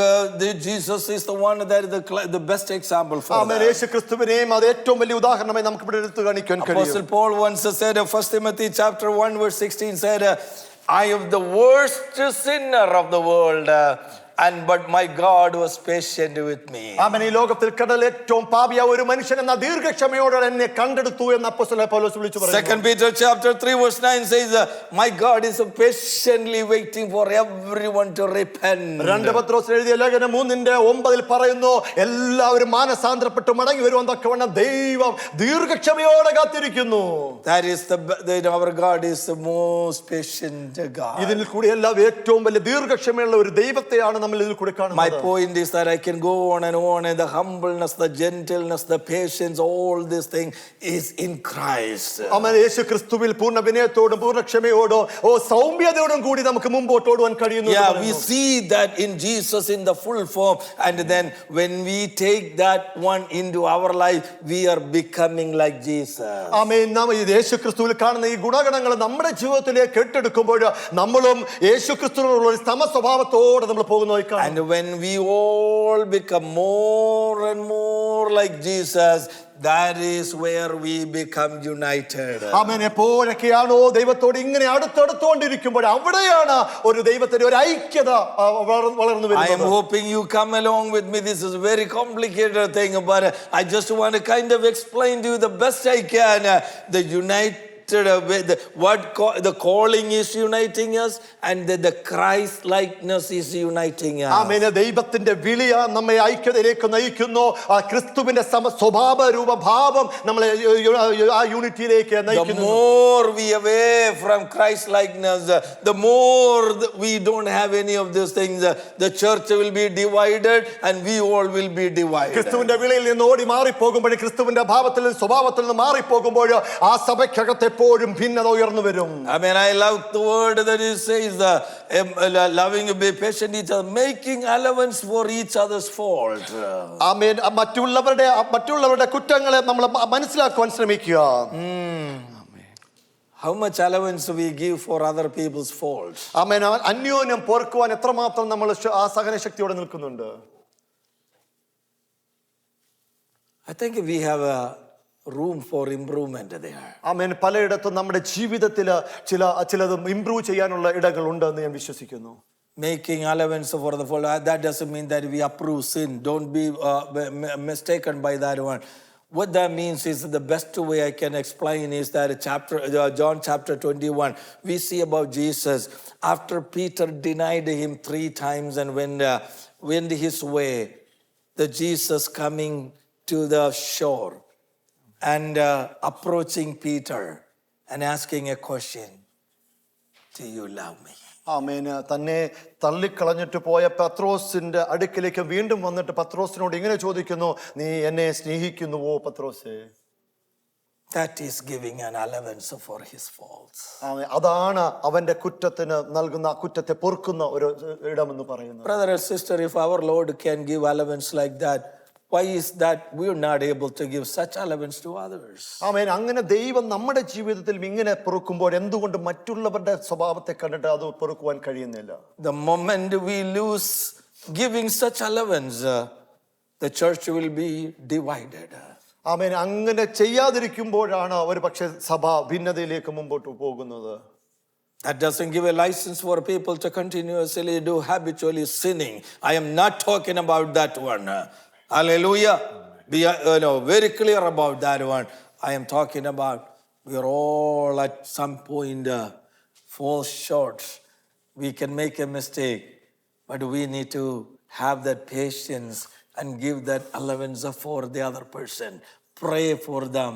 Jesus is the one that is the best example for amen. that. യേശു ക്രിസ്തുവിനെയും അത് ഏറ്റവും വലിയ ഉദാഹരണമായി നമുക്ക് ഇവിടെ എടുത്തു കാണിക്കാൻ കഴിയും. Apostle Paul once said, 1 Timothy chapter 1 verse 16 said, I am the worst sinner of the world, but my God was patient with me. ആമേൻ. ഈ ലോകത്തിൽ കടൽ ഏറ്റവും പാപിയായ ഒരു മനുഷ്യൻ എന്ന ദീർഘക്ഷമയോടെ എന്നെ കണ്ടെടുത്തു എന്ന് അപ്പോസ്തലൻ പൗലോസ് വിളിച്ചു പറയുന്നു. 2 Peter chapter 3 verse 9 says, my God is patiently waiting for everyone to repent. 2 പത്രോസ് എഴുതിയ ലേഖനം 3:9 പറയുന്നു, എല്ലാവരും മാനസാന്തരപ്പെട്ട് മടങ്ങി വരുവാൻ തക്കവണ്ണം ദൈവം ദീർഘക്ഷമയോടെ കാത്തിരിക്കുന്നു. That is our God is the most patient God. ഇതിൽ കൂടി എല്ലാം ഏറ്റവും വലിയ ദീർഘക്ഷമയുള്ള ഒരു ദൈവത്തെയാണ് നമ്മൾ ഇതിൽ കൂടി കാണുന്നത്. My point is that I can go on and the humbleness, the gentleness, the patience, all this thing is in Christ. ആമേൻ. യേശു ക്രിസ്തുവിൽ പൂർണ്ണ വിനയത്തോടും പൂർണ്ണ ക്ഷമയോടും സൗമ്യതയോടും കൂടി നമുക്ക് മുമ്പോട്ട് ഓടുവാൻ കഴിയുന്നു. Yeah, we see that in Jesus in the full form, and then when we take that one into our life, we are becoming like Jesus. ആമേൻ. നാം യേശു ക്രിസ്തുവിൽ കാണുന്ന ഈ ഗുണഗണങ്ങൾ നമ്മുടെ ജീവിതത്തിലേക്ക് ഏറ്റെടുക്കുമ്പോൾ നമ്മളും യേശു ക്രിസ്തുവിനുള്ള ഒരു സമസ്വഭാവത്തോടെ നമ്മൾ പോകുന്നു. And when we all become more and more like Jesus, that is where we become united. ആമേൻ. എപ്പോഴൊക്കെയാണോ ദൈവത്തോട് ഇങ്ങനെ അടുത്തടുത്തോണ്ടിരിക്കുമ്പോൾ അവിടെയാണ് ഒരു ദൈവത്തിന്റെ ഒരു ഐക്യത വളർന്നു വരുന്നത്. I am hoping you come along with me. This is a very complicated thing, but I just want to kind of explain to you the best I can. The the calling is uniting us, and the Christ likeness is uniting us. ആമേൻ. ദൈവത്തിന്റെ വിളി നമ്മെ ഐക്യതയിലേക്ക് നയിക്കുന്നു. ആ ക്രിസ്തുവിന്റെ സ്വഭാവ രൂപഭാവം നമ്മളെ ആ യൂണിറ്റിയിലേക്ക് നയിക്കുന്നു. The more we away from Christ likeness, the more we don't have any of these things. The church will be divided, and we all will be divided. ക്രിസ്തുവിന്റെ വിളിയിൽ നിന്ന് ഓടി മാറിപ്പോകുമ്പോൾ, ക്രിസ്തുവിന്റെ ഭാവത്തിൽ സ്വഭാവത്തിൽ നിന്ന് മാറിപ്പോകുമ്പോൾ ആ സഭയ്ക്കകത്ത് എപ്പോഴും ഭിന്നത ഉയർന്നു വരും. I mean, I love the word that it says, loving to be patient each other, making allowance for each other's fault. ആമേൻ. മറ്റുള്ളവരുടെ കുറ്റങ്ങളെ നമ്മൾ മനസ്സിലാക്കുവാൻ ശ്രമിക്കുക. How much allowance we give for other people's faults? ആമേൻ. അന്യോന്യം പൊറുക്കുവാൻ എത്രമാത്രം നമ്മൾ ആ സഹനശക്തിയോടെ നിൽക്കുന്നുണ്ട്. I think we have a room for improvement there. ആമേൻ. പലയിടത്തും നമ്മുടെ ജീവിതത്തിൽ ചിലത് ഇംപ്രൂവ് ചെയ്യാനുള്ള ഇടങ്ങളുണ്ട് എന്ന് ഞാൻ വിശ്വസിക്കുന്നു. Making allowance for the fault, that doesn't mean that we approve sin. Don't be mistaken by that one. What that means is the best way I can explain is that John chapter 21, we see about Jesus after Peter denied him 3 times and went his way, the Jesus coming to the shore and approaching Peter and asking a question, do you love me? ആമേൻ. തന്നെ തള്ളിക്കളഞ്ഞിട്ട് പോയ പത്രോസിന്റെ അടുക്കിലേക്ക് വീണ്ടും വന്നിട്ട് പത്രോസിനോട് ഇങ്ങനെ ചോദിക്കുന്നു, നീ എന്നെ സ്നേഹിക്കുന്നുവോ പത്രോസേ? That is giving an allowance for his faults. അതാണ് അവന്റെ കുറ്റത്തിന് നൽകുന്ന, കുറ്റത്തെ പൊറുക്കുന്ന ഒരു ഇടമെന്ന് പറയുന്നത്. Brother and sister, if our Lord can give allowance like that, why is that we are not able to give such allowance to others? ആമേൻ. അങ്ങനെ ദൈവം നമ്മുടെ ജീവിതത്തിൽ ഇങ്ങനെ പൊറുക്കുമ്പോൾ എന്തുകൊണ്ട് മറ്റുള്ളവരുടെ സ്വഭാവത്തെ കണ്ടിട്ട് അത് പൊറുക്കുവാൻ കഴിയുന്നില്ല? The moment we lose giving such allowance, the church will be divided. ആമേൻ. അങ്ങനെ ചെയ്യാതിരിക്കുമ്പോഴാണ് ഒരു പക്ഷേ സഭ ഭിന്നതയിലേക്ക് മുമ്പോട്ട് പോകുന്നത്. That doesn't give a license for people to continuously do habitually sinning. I am not talking about that one. Hallelujah. Be very clear about that one. I am talking about we are all at some point fall short. We can make a mistake, but we need to have that patience and give that allowance for the other person. Pray for them.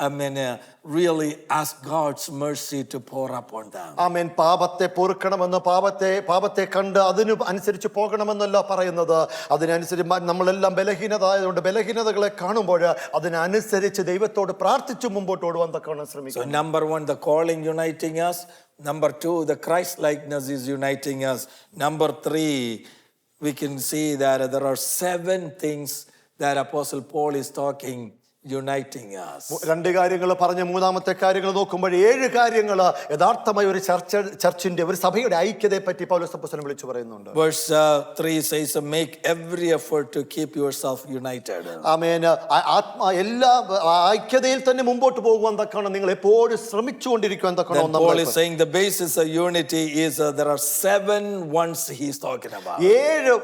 I mean, really ask God's mercy to pour upon them. ആമേൻ. പാപത്തെ പൊറുക്കണമെന്ന്, പാപത്തെ കണ്ട് അതിന് അനുസരിച്ച് പോകണമെന്നല്ല പറയുന്നത്. അതിനനുസരിച്ച് നമ്മളെല്ലാം ബലഹീനതായതുകൊണ്ട് ബലഹീനതകളെ കാണുമ്പോൾ അതിനനുസരിച്ച് ദൈവത്തോട് പ്രാർത്ഥിച്ചു മുമ്പോട്ട് ഓടുവാൻ തക്കവണ്ണം ശ്രമിക്കും. So number 1, the calling uniting us. Number 2, the Christ likeness is uniting us. Number 3, we can see that there are 7 things that Apostle Paul is talking uniting us. 2 കാര്യങ്ങൾ പറഞ്ഞ മൂന്നാമത്തെ കാര്യങ്ങൾ നോക്കുമ്പോൾ 7 കാര്യങ്ങൾ യഥാർത്ഥമായി ഒരു ചർച്ചിന്റെ ഒരു സഭയുടെ ഐക്യതയെ പറ്റി പൗലോസ് അപ്പോസ്തലൻ വിളിച്ചു പറയുന്നുണ്ട്. Verse 3 says, make every effort to keep yourself united. ആമേൻ. എല്ലാ ഐക്യതയിൽ തന്നെ മുമ്പോട്ട് പോകുവാൻ തക്കവണ്ണം നിങ്ങൾ എപ്പോഴും ശ്രമിച്ചുകൊണ്ടിരിക്കുവാൻ തക്കവണ്ണം. Paul is saying the basis of unity is there are 7 ones he is talking about. 7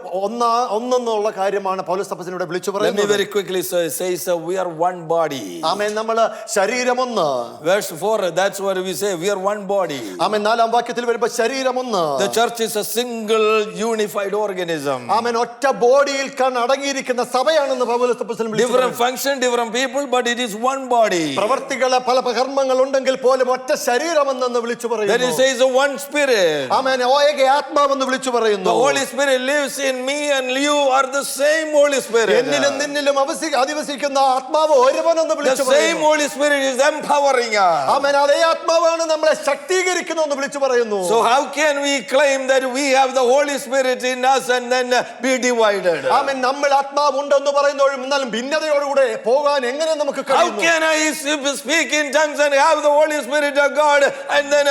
ഒന്നെന്നുള്ള കാര്യമാണ് പൗലോസ് അപ്പോസ്തലൻ ഇവിടെ വിളിച്ചു പറയുന്നത്. Let me പറയുന്നത്. very quickly say we are one body. ആമേൻ. നമ്മൾ ശരീരം ഒന്ന്. Verse 4, that's what we say, we are one body. ആമേൻ. 4-ാം വാക്യത്തിൽ വരുമ്പോൾ ശരീരം ഒന്ന്. The church is a single unified organism. ആമേൻ. ഒറ്റ ബോഡിയിൽ അടങ്ങിയിരിക്കുന്ന സഭയാണെന്ന് പൗലോസ് അപ്പോസ്തലൻ വിളിച്ചു. Different function, different people, but it is one body. പ്രവർത്തികൾ പല കർമ്മങ്ങൾ ഉണ്ടെങ്കിൽ പോലും ഒറ്റ ശരീരമെന്ന് വിളിച്ചു പറയുന്നു. Then it says one spirit. ആമേൻ. ഏക ആത്മാവെന്ന് വിളിച്ചു പറയുന്നു. The Holy Spirit lives in me and you are the same Holy Spirit. എന്നിലും നിന്നിലും അധിവസിക്കുന്ന ആത്മാവ് ഒരുവനെന്ന് വിളിച്ചു പറയുന്നു. The same Holy Spirit is empowering us. ആമേൻ. അതേ ആത്മാവാണ് നമ്മളെ ശക്തീകരിക്കുന്നതെന്ന് വിളിച്ചു പറയുന്നു. So how can we claim that we have the Holy Spirit in us and then be divided? ആമേൻ. നമ്മൾ ആത്മാവ് ഉണ്ടെന്ന് പറയുന്നതും എന്നാലും ഭിന്നതയോടുകൂടെ പോകാൻ എങ്ങനെ നമുക്ക് കഴിയും? How can I speak in tongues and have the Holy Spirit of God and then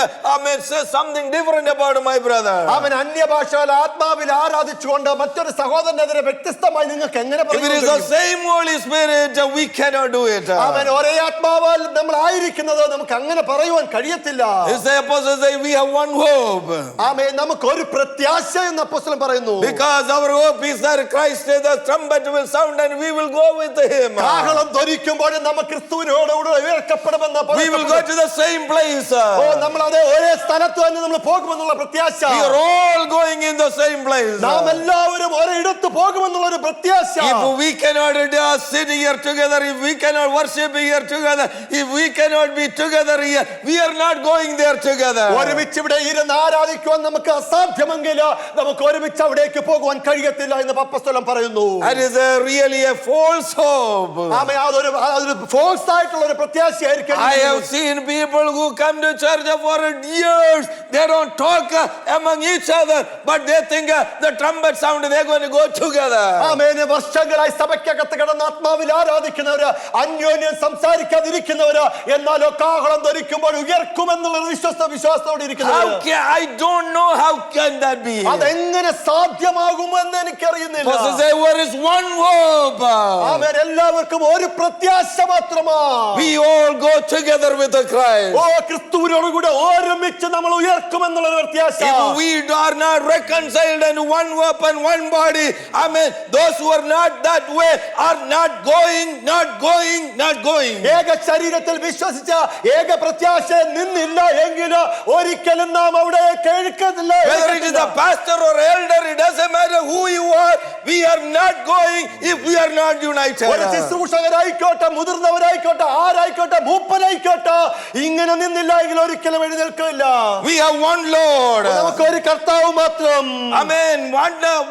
say something different about my brother? ആമേൻ. അന്യഭാഷയിൽ ആത്മാവിൽ ആരാധിച്ചുകൊണ്ട് മറ്റൊരു സഹോദരനെതിരെ വ്യത്യസ്തമായി നിങ്ങൾക്ക് എങ്ങനെ പറയാൻ കഴിയും? If it is the same Holy Spirit, we cannot do it. ആമേൻ. ഒരേ ആത്മാവാൽ നമ്മൾ ആയിരിക്കുന്നത് നമുക്ക് അങ്ങനെ പറയുവാൻ കഴിയത്തില്ല. The apostles say we have one hope. ആമേൻ. നമുക്ക് ഒരു പ്രത്യാശ എന്ന് അപ്പോസ്തലൻ പറയുന്നു. Because our hope is that Christ, the trumpet will sound and we will go with him. കാഹളം ധ്വനിക്കുമ്പോൾ നമ്മൾ ക്രിസ്തുവിനോടുകൂടെ ഉയർക്കപ്പെടുമെന്ന് we will go to the same place. നമ്മൾ അതേ ഒരേ സ്ഥലത്ത് തന്നെ നമ്മൾ പോകുമെന്നുള്ള പ്രത്യാശ. We are all going in the same place. നാം എല്ലാവരും ഒരേ ഇടത്ത് പോകുമെന്നുള്ള ഒരു പ്രത്യാശ. If we cannot sit here together, if we cannot worship here together, if we cannot be together here, we are not going there together. ഒരുമിച്ച് ഇവിടെ ഇരുന്ന് ആരാധിക്കുവാൻ നമുക്ക് അസാധ്യമെങ്കിൽ നമുക്ക് ഒരുമിച്ച് അവിടേക്ക് പോകുവാൻ കഴിയത്തില്ല എന്ന് അപ്പോസ്തലൻ പറയുന്നു. That is really a false hope. ആമേൻ. അതൊരു false ആയിട്ടുള്ള ഒരു പ്രത്യാശയായിരിക്കും. I have seen people who come to church for years, they don't talk among each other, but they think the trumpet sound, they're going to go together. ആമേൻ. വർഷങ്ങളായി സഭയ്ക്കകത്ത് കിടന്ന് ആത്മാവിൽ ആരാധിക്കുന്നവര്, അന്യോന്യം സംസാരിക്കാതിരിക്കുന്നവര്, എന്നാലോ കാഹളം ധരിക്കുമ്പോൾ ഉയർക്കുമെന്നുള്ള വിശ്വാസത്തോടെ ഇരിക്കുന്നവര്. I don't know how can that be. അതെങ്ങനെ സാധ്യമാകുമെന്ന് എനിക്കറിയുന്നില്ല. There is one hope. ആമേൻ. എല്ലാവർക്കും ഒരു പ്രത്യാശ മാത്രമാണ്. We all go together with the Christ. ക്രിസ്തുവിനോട് കൂടെ ഒരുമിച്ച് നമ്മൾ ഉയർക്കുമെന്നുള്ള പ്രത്യാശ. If we are not reconciled and one hope and one body, amen, those who are not that way are not going. ഏക ശരീരത്തിൽ വിശ്വസിച്ച ഏക പ്രത്യാശ നിന്നില്ല എങ്കിൽ ഒരിക്കലും നാം അവിടെ കേൾക്കത്തില്ല. Whether it is a pastor or elder, it doesn't matter who you are, we are not going if we are not united. ഒരു ശുശ്രൂഷകരായിക്കോട്ടെ, മുതിർന്നവരായിക്കോട്ടെ, ആരായിക്കോട്ടെ, മൂപ്പനായിക്കോട്ടെ, ഇങ്ങനെ നിന്നില്ല എങ്കിൽ ഒരിക്കലും എഴുന്നേൽക്കില്ല. We have one Lord. നമുക്ക് ഒരു കർത്താവ് മാത്രം. Amen.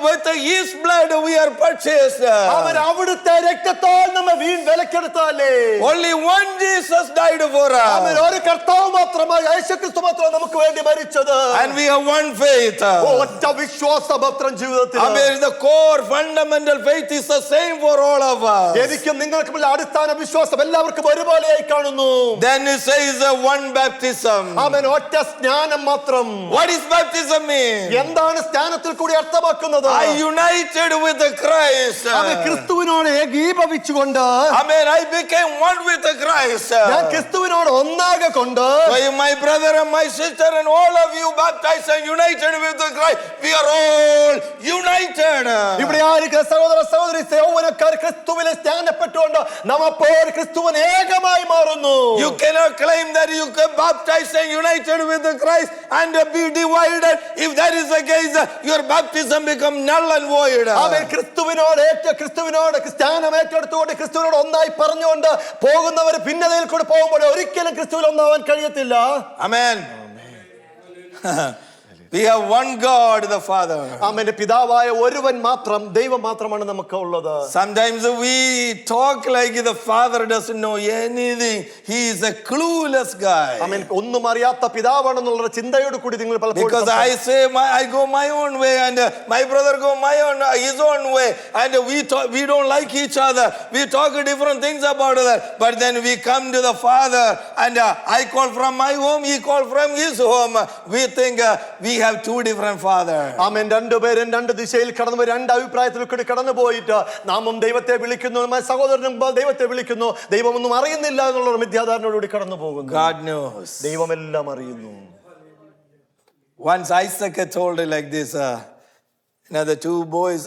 With His blood we are purchased. അവൻ അവിടുത്തെ രക്തത്താൽ നമ്മെ വിലക്കെടുത്തല്ലേ. Only one Jesus died for us. അവൻ ഒരു കർത്താവ് മാത്രമായി യേശുക്രിസ്തു മാത്രം നമുക്ക് വേണ്ടി മരിച്ചത്. And we have one faith. ഒറ്റ വിശ്വാസം മാത്രം ജീവിതത്തിൽ. Amen. The core fundamental faith is the same for all of us. എനിക്കും നിങ്ങൾക്കുമുള്ള അടിസ്ഥാന വിശ്വാസം എല്ലാവർക്കും ഒരുപോലെയായി കാണുന്നു. Then it says one baptism. ആമേൻ. ഒറ്റ സ്നാനം മാത്രം. What is baptism mean? എന്താണ് സ്നാനത്തിൽ കൂടി അർത്ഥമാക്കുന്നത്? I united with the Christ. ആമേൻ. ക്രിസ്തുവിനോട് ഏകീഭവിച്ചുകൊണ്ട് Amen. I became one with the Christ. ഞാൻ ക്രിസ്തുവിനോട് ഒന്നാകെ കൊണ്ട് So if my brother and my sister and all of you baptized and united with the Christ, we are all united. ഇവിടെ ആയിരിക്കുന്ന സഹോദര സഹോദരി യൗവനക്കാർ ക്രിസ്തുവിലെ സ്നാനപ്പെട്ടുകൊണ്ട് നാം അപ്പോൾ ക്രിസ്തുവിന് ഏകമായി മാറുന്നു. You cannot claim that you can baptize and united with the Christ and be divided. If that is the case, your baptism become null and void. അവൻ ക്രിസ്തുവിനോട് സ്നാനം ഏറ്റെടുത്തുകൊണ്ട് ക്രിസ്തുവിനോട് ഒന്നായി പറഞ്ഞുകൊണ്ട് പോകുന്നവർ ഭിന്നതയിൽ കൂടെ പോകുമ്പോൾ ഒരിക്കലും ക്രിസ്തുവിൽ ഒന്നാവാൻ കഴിയത്തില്ല. Amen. We have one God, the Father. ആമേൻ. പിതാവായ ഒരുവൻ മാത്രം ദൈവം മാത്രമാണ് നമുക്ക് ഉള്ളത്. Sometimes we talk like the Father doesn't know anything. He is a clueless guy. ആമേൻ. ഒന്നും അറിയാത്ത പിതാവാണെന്നുള്ള ചിന്തയോട് കൂടി നിങ്ങൾ പലപ്പോഴും Because I say I go my own way and my brother go his own way and we don't like each other. We talk different things about that. But then we come to the Father and I call from my home, he call from his home. We think we have two different fathers. ആമേൻ. രണ്ടുപേരും രണ്ട് ദിശയിൽ കടന്നു രണ്ട് അഭിപ്രായത്തിൽ കൂടി കടന്നു പോയിട്ട് നാമും ദൈവത്തെ വിളിക്കുന്നു, സഹോദരനും ദൈവത്തെ വിളിക്കുന്നു, ദൈവമൊന്നും അറിയുന്നില്ല എന്നുള്ള മിഥ്യാധാരണയോടുകൂടി കടന്നു പോകുന്നു. God knows. ദൈവമെല്ലാം അറിയുന്നു. Once Isaac told it like this. The two boys,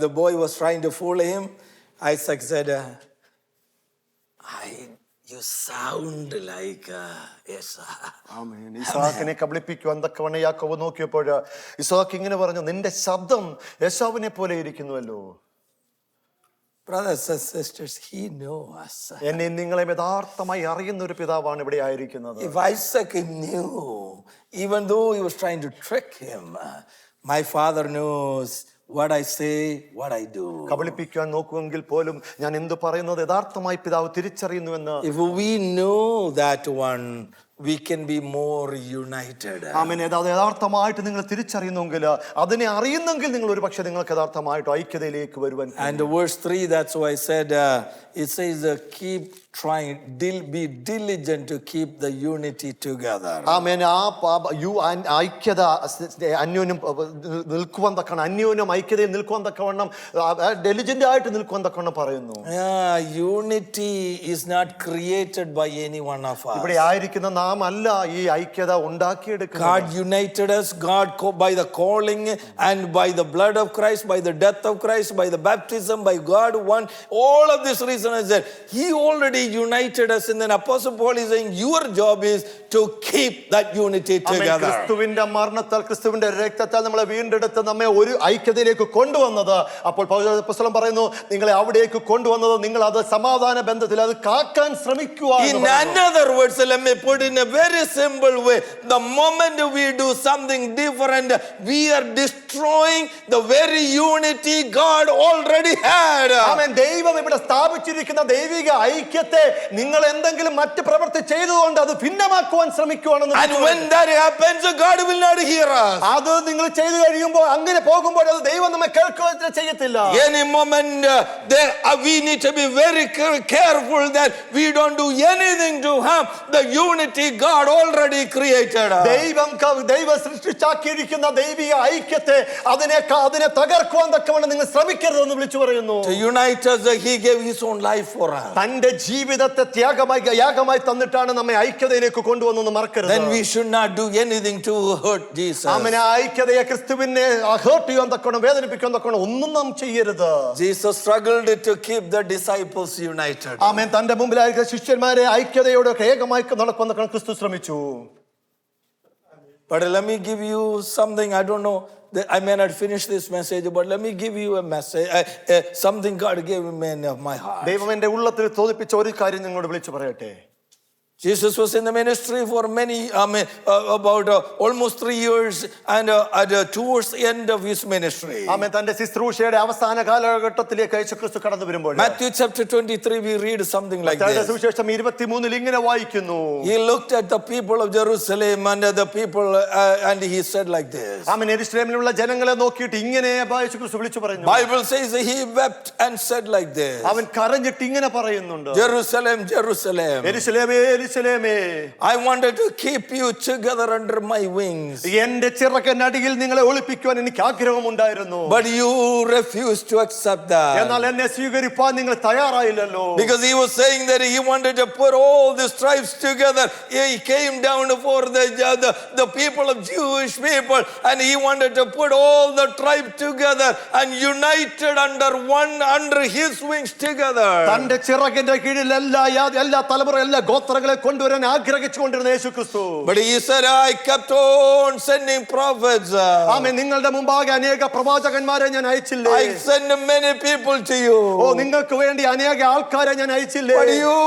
the boy was trying to fool him. Isaac said, you sound like Esau. ആമേൻ. ഇസാക്കിനെ കബളിപ്പിക്കുവാൻ തക്കവണ്ണം യാക്കോബ് നോക്കിയപ്പോൾ ഇസാക്ക് ഇങ്ങനെ പറഞ്ഞു, നിന്റെ ശബ്ദം യേശാവിനെ പോലെ ഇരിക്കുന്നുവല്ലോ. Brothers and sisters, he knows us. എന്നെ നിങ്ങളെ യഥാർത്ഥമായി അറിയുന്ന ഒരു പിതാവാണ് ഇവിടെ ആയിരിക്കുന്നത്. If Isaac knew, even though he was trying to trick him, my father knows what I say, what I do. കബളിപ്പിക്കാൻ നോക്കുമെങ്കിൽ പോലും ഞാൻ എന്ത് പറയുന്നത് യഥാർത്ഥമായി പിതാവ് തിരിച്ചറിയുന്നുവെന്ന്. If we know that one, we can be more united. ആമേൻ. യഥാർത്ഥമായിട്ട് നിങ്ങൾ തിരിച്ചറിയുന്നെങ്കിൽ, അതിനെ അറിയുന്നെങ്കിൽ നിങ്ങൾ ഒരു പക്ഷേ നിങ്ങൾക്ക് യഥാർത്ഥമായിട്ട് ഐക്യതയിലേക്ക് വരുവാൻ. And verse 3, that's why I said, it says, keep trying, be diligent to keep the unity together. ആമേൻ. ഐക്യത അന്യോന്യം നിൽക്കുവാൻ തക്കണം, അന്യോന്യം ഐക്യതയിൽ നിൽക്കുവാൻ തക്കവണ്ണം ഡെലിജന്റ് ആയിട്ട് നിൽക്കുവാൻ തക്കവണ്ണം പറയുന്നു. Unity is not created by any one of us. ഇവിടെ ആയിരിക്കുന്ന നാം അല്ല ഈ ഐക്യത ഉണ്ടാക്കിയെടുക്കുന്നത്. God united us, by the calling and by the blood of Christ, by the death of Christ, by the baptism, by God one. All of this reason is that he already united us, and then Apostle Paul is saying your job is to keep that unity together. ക്രിസ്തുവിന്റെ മരണത്താൽ ക്രിസ്തുവിന്റെ രക്തത്താൽ നമ്മളെ വീണ്ടെടുത്ത് നമ്മെ ഒരു ഐക്യതയിലേക്ക് കൊണ്ടുവന്നത്. അപ്പോൾ പൗലോസ് പറയുന്നു, നിങ്ങളെ അവിടേക്ക് കൊണ്ടുവന്നത് നിങ്ങൾ അത് സമാധാന ബന്ധത്തിൽ അത് കാക്കാൻ ശ്രമിക്കുക. In another words, let me put in a very simple way, the moment we do something different, we are destroying the very unity God already had. ആമേൻ. ദൈവം ഇവിടെ സ്ഥാപിച്ചിരിക്കുന്ന ദൈവിക ഐക്യത്തെ നിങ്ങൾ എന്തെങ്കിലും മറ്റ് പ്രവൃത്തി ചെയ്തുകൊണ്ട് അത് ഭിന്നമാക്കുവാൻ ശ്രമിക്കുകയാണെന്ന്. And when that happens, God will not hear us. അത് നിങ്ങൾ ചെയ്തു കഴിയുമ്പോൾ അങ്ങനെ പോകുമ്പോൾ അത് ദൈവം നമ്മെ കേൾക്കുക ചെയ്യത്തില്ല. Any moment we need to be very careful that we don't do anything to harm the unity God already created. ദൈവം സൃഷ്ടിച്ചാക്കിയിരിക്കുന്ന ദൈവിക ഐക്യത്തെ അതിനെ തകർക്കുവാൻ തക്കവണ്ണം നിങ്ങൾ ശ്രമിക്കരുതെന്ന് വിളിച്ചു പറയുന്നു. To unite us, he gave his own life for us. തന്റെ ജീവിതത്തെ യാഗമായി തന്നിട്ടാണ് നമ്മെ ഐക്യതയിലേക്ക് കൊണ്ടുവന്നെന്ന് മറക്കരുത്. Then we should not do anything to hurt Jesus. ആമേൻ. ഐക്യതയെ ക്രിസ്തുവിനെ ഹേർട്ട് ചെയ്യാൻ തക്കണം, വേദനിപ്പിക്കാൻ തക്കണം ഒന്നും നാം ചെയ്യരുത്. Jesus struggled to keep the disciples united. ആമേൻ. തന്റെ മുമ്പിലായിരിക്കുന്ന ശിഷ്യന്മാരെ ഐക്യതയോടെ ഏകമായി നടക്കാൻ തക്കണം ക്രിസ്തു ശ്രമിച്ചു. But let me give you something. I don't know, I may not finish this message, but let me give you a message, something God gave me in my heart. ദൈവം എന്റെ ഉള്ളത്തിൽ തോന്നിപ്പിച്ച ഒരു കാര്യം നിങ്ങളോട് വിളിച്ചു പറയട്ടെ. Jesus was in the ministry for about almost 3 years, and towards the end of his ministry. ആമേൻ. തന്റെ ശുശ്രൂഷയുടെ അവസാന കാലഘട്ടത്തിലേക്ക് യേശുക്രിസ്തു കടന്നു വരുമ്പോൾ Matthew chapter 23, we read something like മത്തായിയുടെ this. സുവിശേഷം 23 ഇങ്ങനെ വായിക്കുന്നു. He looked at the people of Jerusalem and the people, and he said like this. ആമേൻ. യെരൂശലേമിലുള്ള ജനങ്ങളെ നോക്കിയിട്ട് ഇങ്ങനെ യേശുക്രിസ്തു വിളിച്ചു പറഞ്ഞു. Bible says he wept and said like this. അവൻ കരഞ്ഞിട്ട് ഇങ്ങനെ പറയുന്നുണ്ട്. Jerusalem, Jerusalem, യെരൂശലേമേ, യെരൂശലേമേ, I wanted to keep you together under my wings, എന്റെ ചിറകിനടിയിൽ നിങ്ങളെ ഒളിപ്പിക്കുവാൻ എനിക്ക് ആഗ്രഹമുണ്ടായിരുന്നു. but you refused to accept that. എന്നാൽ എന്നെ സ്വീകരിപ്പാൻ നിങ്ങൾ തയ്യാറായില്ലല്ലോ. Because he was saying that he wanted to put all these tribes together. He came down for the people of Jewish people, and he wanted to put all the tribes together and united under his wings together. തന്റെ ചിറകിന്റെ കീഴിൽ എല്ലാ തലമുറ എല്ലാ ഗോത്രങ്ങളെ കൊണ്ടുവരാൻ ആഗ്രഹിച്ചുകൊണ്ടിരുന്ന യേശുക്രിസ്തു. But he said, I kept on sending prophets. ആമേൻ. നിങ്ങളുടെ മുമ്പാകെ അനേക പ്രവാചകന്മാരെ ഞാൻ അയച്ചില്ലേ? I sent many people to you. ഓ, നിങ്ങൾക്ക് വേണ്ടി അനേക ആൾക്കാരെ ഞാൻ അയച്ചില്ലേ? But you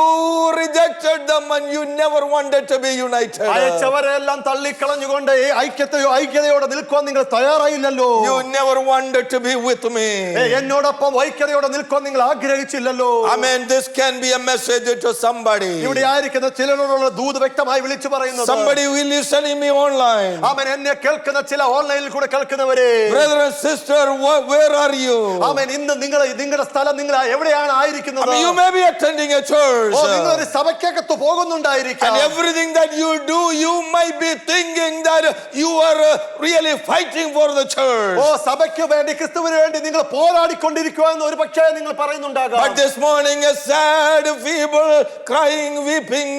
rejected them and you never wanted to be united. അയച്ചവരെല്ലാം തള്ളിക്കളഞ്ഞുകൊണ്ട് ഐക്യതയോടെ നിൽക്കുവാൻ നിങ്ങൾ തയ്യാറായില്ലല്ലോ. You never wanted to be with me. എന്നോടൊപ്പം ഐക്യതയോടെ നിൽക്കുവാൻ നിങ്ങൾ ആഗ്രഹിച്ചില്ലല്ലോ. Amen. This can be a message to somebody. ഇവിടെ ആയിരിക്കുന്ന ചിലരോടുള്ള ദൂത് വ്യക്തമായി വിളിച്ചു പറയുന്നത്. Somebody who is listening me online. ആമേൻ. എന്നെ കേൾക്കുന്ന ചില ഓൺലൈനിൽ കൂടെ കേൾക്കുന്നവരെ, Brother and sister, where are you? ആമേൻ. ഇന്ന് നിങ്ങളുടെ സ്ഥലം നിങ്ങൾ എവിടെയാണ് ആയിരിക്കുന്നത്? You may be attending a church. ഓ, നിങ്ങളൊരു സഭയ്ക്കകത്ത് പോകുന്നുണ്ടായിരിക്കാം. And everything that you do, you might be thinking that you are really fighting for the church. ഓ, സഭയ്ക്ക് വേണ്ടി ക്രിസ്തുവിന് വേണ്ടി നിങ്ങൾ പോരാടിക്കൊണ്ടിരിക്കുവാന്ന് ഒരു പക്ഷേ നിങ്ങൾ പറയുന്നുണ്ടാകാം. But this morning a sad, feeble, crying, weeping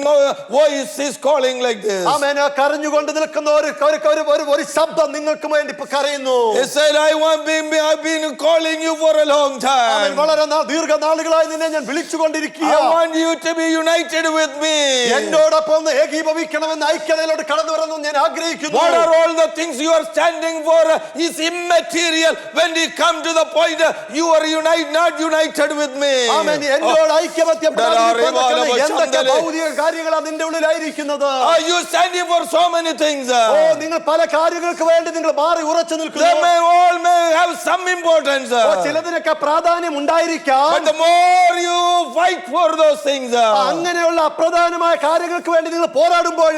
voice is calling like this. ആമേൻ. കരഞ്ഞുകൊണ്ട് നിൽക്കുന്ന ഒരു ശബ്ദം നിങ്ങൾക്ക് വേണ്ടി കരയുന്നു. He said, I've been calling you for a long amen. time. വളരെ ദീർഘനാളുകളായി നിന്നെ ഞാൻ വിളിച്ചുകൊണ്ടിരിക്കുക. I want you to be united with me. എന്നോടൊപ്പം ഏകീഭവിക്കണമെന്ന് ഐക്യതയിലോട്ട് കടന്നു വരണം ഞാൻ ആഗ്രഹിക്കുന്നു. What are all the things you are standing for is immaterial when you come to the point you are not united with me. ആമേൻ. എന്നോട് എന്തൊക്കെ ഭൗതിക കാര്യങ്ങളാണ് നിന്റെ ഉള്ളിലായിരിക്കുന്നത്? Are you standing for so many things? ഓ, നിങ്ങൾ പല കാര്യങ്ങൾക്ക് വേണ്ടി നിങ്ങൾ മാറി ഉറച്ചു നിൽക്കുന്നു. They may have some importance. ഓ, ചിലതിനൊക്കെ പ്രാധാന്യം ഉണ്ടായിരിക്കാം. But the more you fight for those things, അങ്ങനെയുള്ള അപ്രധാനമായ കാര്യങ്ങൾക്ക് വേണ്ടി നിങ്ങൾ പോരാടുമ്പോൾ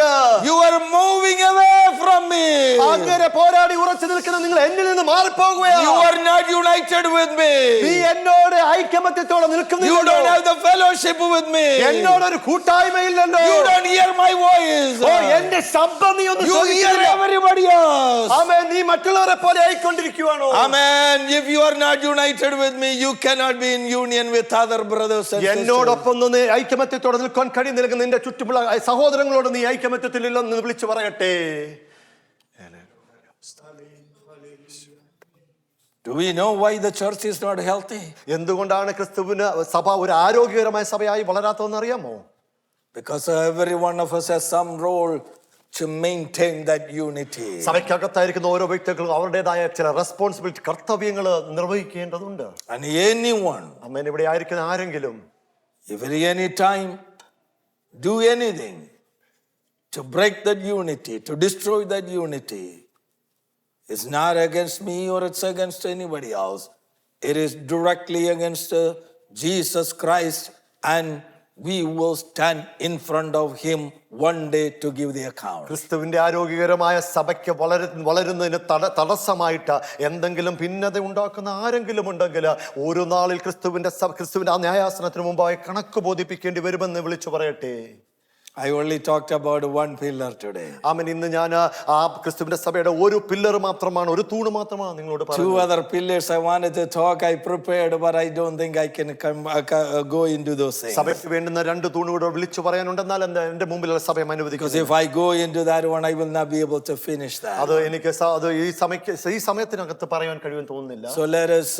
you are moving away from me. അങ്ങനെ പോരാടി ഉറച്ചു നിൽക്കുന്ന നിങ്ങൾ എന്നിൽ നിന്ന് മാറിപ്പോകുകയാണ്. You are not united with me. നീ എന്നോട് ഐക്യമത്യത്തോടെ നിൽക്കുന്നില്ല. You don't have the fellowship with me. എന്നോട് ഒരു കൂട്ടായ്മയില്ലല്ലോ. You don't hear my voice. ഓ, എന്റെ ശബ്ദം നീ ഒന്ന് You hear everybody else. ആമേൻ. നീ മറ്റുള്ളവരെ പോലെ ആയിക്കൊണ്ടിരിക്കുകയാണോ? Amen. If you are not united with me, you cannot be in union with other brothers and sisters. എന്നോടൊപ്പം നിന്ന് ഐക്യമത്യത്തോടെ നിൽക്കാൻ കഴിയുന്നില്ല. നിന്റെ ചുറ്റുമുള്ള സഹോദരങ്ങളോട് നീ ഐക്യമത്യത്തിലില്ലെന്ന് വിളിച്ചു പറയട്ടെ. Do we know why the church is not healthy? എന്തുകൊണ്ടാണ് ക്രിസ്തുവിന് സഭ ഒരു ആരോഗ്യകരമായ സഭയായി വളരാത്തതെന്ന് അറിയാമോ? Because every one of us has some role to maintain that unity. സഭയ്ക്കകത്തായിരിക്കുന്ന ഓരോ വ്യക്തികളും അവരുടേതായ ചില റെസ്പോൺസിബിലിറ്റി, കർത്തവ്യങ്ങൾ നിർവഹിക്കേണ്ടതുണ്ട്. And anyone, അമ്മേൻ, ഇവിടെ ആയിരിക്കുന്ന ആരെങ്കിലും if at any time do anything to break that unity, to destroy that unity, it's not against me or it's against anybody else. It is directly against Jesus Christ, and we will stand in front of him one day to give the account. ക്രിസ്തുവിന്റെ ആരോഗ്യകരമായ സഭയ്ക്ക് വളരുന്നതിന് തടസ്സമായിട്ട് എന്തെങ്കിലും ഭിന്നത ഉണ്ടാക്കുന്ന ആരെങ്കിലും ഉണ്ടെങ്കിൽ ഒരു നാളിൽ ക്രിസ്തുവിന്റെ ആ ന്യായാസനത്തിന് മുമ്പായി കണക്ക് ബോധിപ്പിക്കേണ്ടി വരുമെന്ന് വിളിച്ചു പറയട്ടെ. I only talked about one pillar today. ആമേൻ. ഇന്ന് ഞാൻ ആ ക്രിസ്തുവിന്റെ സഭയുടെ ഒരു പില്ലർ മാത്രമാണ്, ഒരു തൂണ് മാത്രമാണ് നിങ്ങളോട് Two പറയുന്നത്. other pillars I wanted to talk. I prepared, but I don't think I can go into those things. സഭയ്ക്ക് വേണ്ടുന്ന രണ്ട് തൂണുകൂടെ വിളിച്ചു പറയാനുണ്ടെന്നാൽ എന്റെ മുമ്പിലുള്ള സഭയം Because അനുവദിക്കുന്നു. if I go into that one, I will not be able to finish that. അത് എനിക്ക് ഈ സമയത്തിനകത്ത് പറയാൻ കഴിയുമെന്ന് തോന്നുന്നില്ല. So let us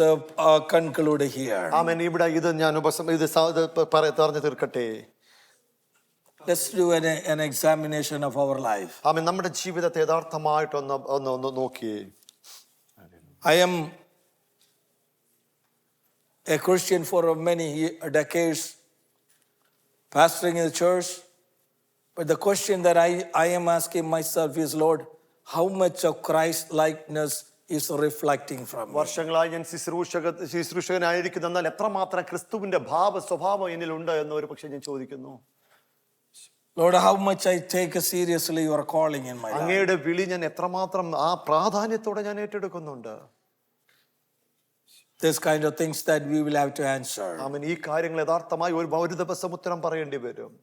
conclude here. ആമേൻ. ഇവിടെ ഇത് ഞാൻ പറഞ്ഞു തീർക്കട്ടെ. Let's do an examination of our life. ആമേൻ. നമ്മുടെ ജീവിതത്തെ യഥാർത്ഥമായിട്ട് ഒന്ന് നോക്കിയേ. I am a Christian for many decades, pastoring in the church, But the question that I am asking myself is, Lord, how much of Christ likeness is reflecting from me? വർഷങ്ങളായി ഞാൻ ശുശ്രൂഷകനായിരിക്കുന്ന എന്നാൽ എത്രമാത്രം ക്രിസ്തുവിന്റെ സ്വഭാവം എന്നിലുണ്ട് എന്ന് ഒരു പക്ഷേ ഞാൻ ചോദിക്കുന്നു. Lord, how much I take seriously your calling in my life. അങ്ങയുടെ വിളി ഞാൻ എത്രമാത്രം ആ പ്രാധാന്യത്തോടെ ഞാൻ ഏറ്റെടുക്കുന്നുണ്ട്. This kind of things that we will have to answer. ആമേൻ. ഈ കാര്യങ്ങൾ യഥാർത്ഥമായി ഒരു ദിവസം ഉത്തരം പറയേണ്ടി വരും.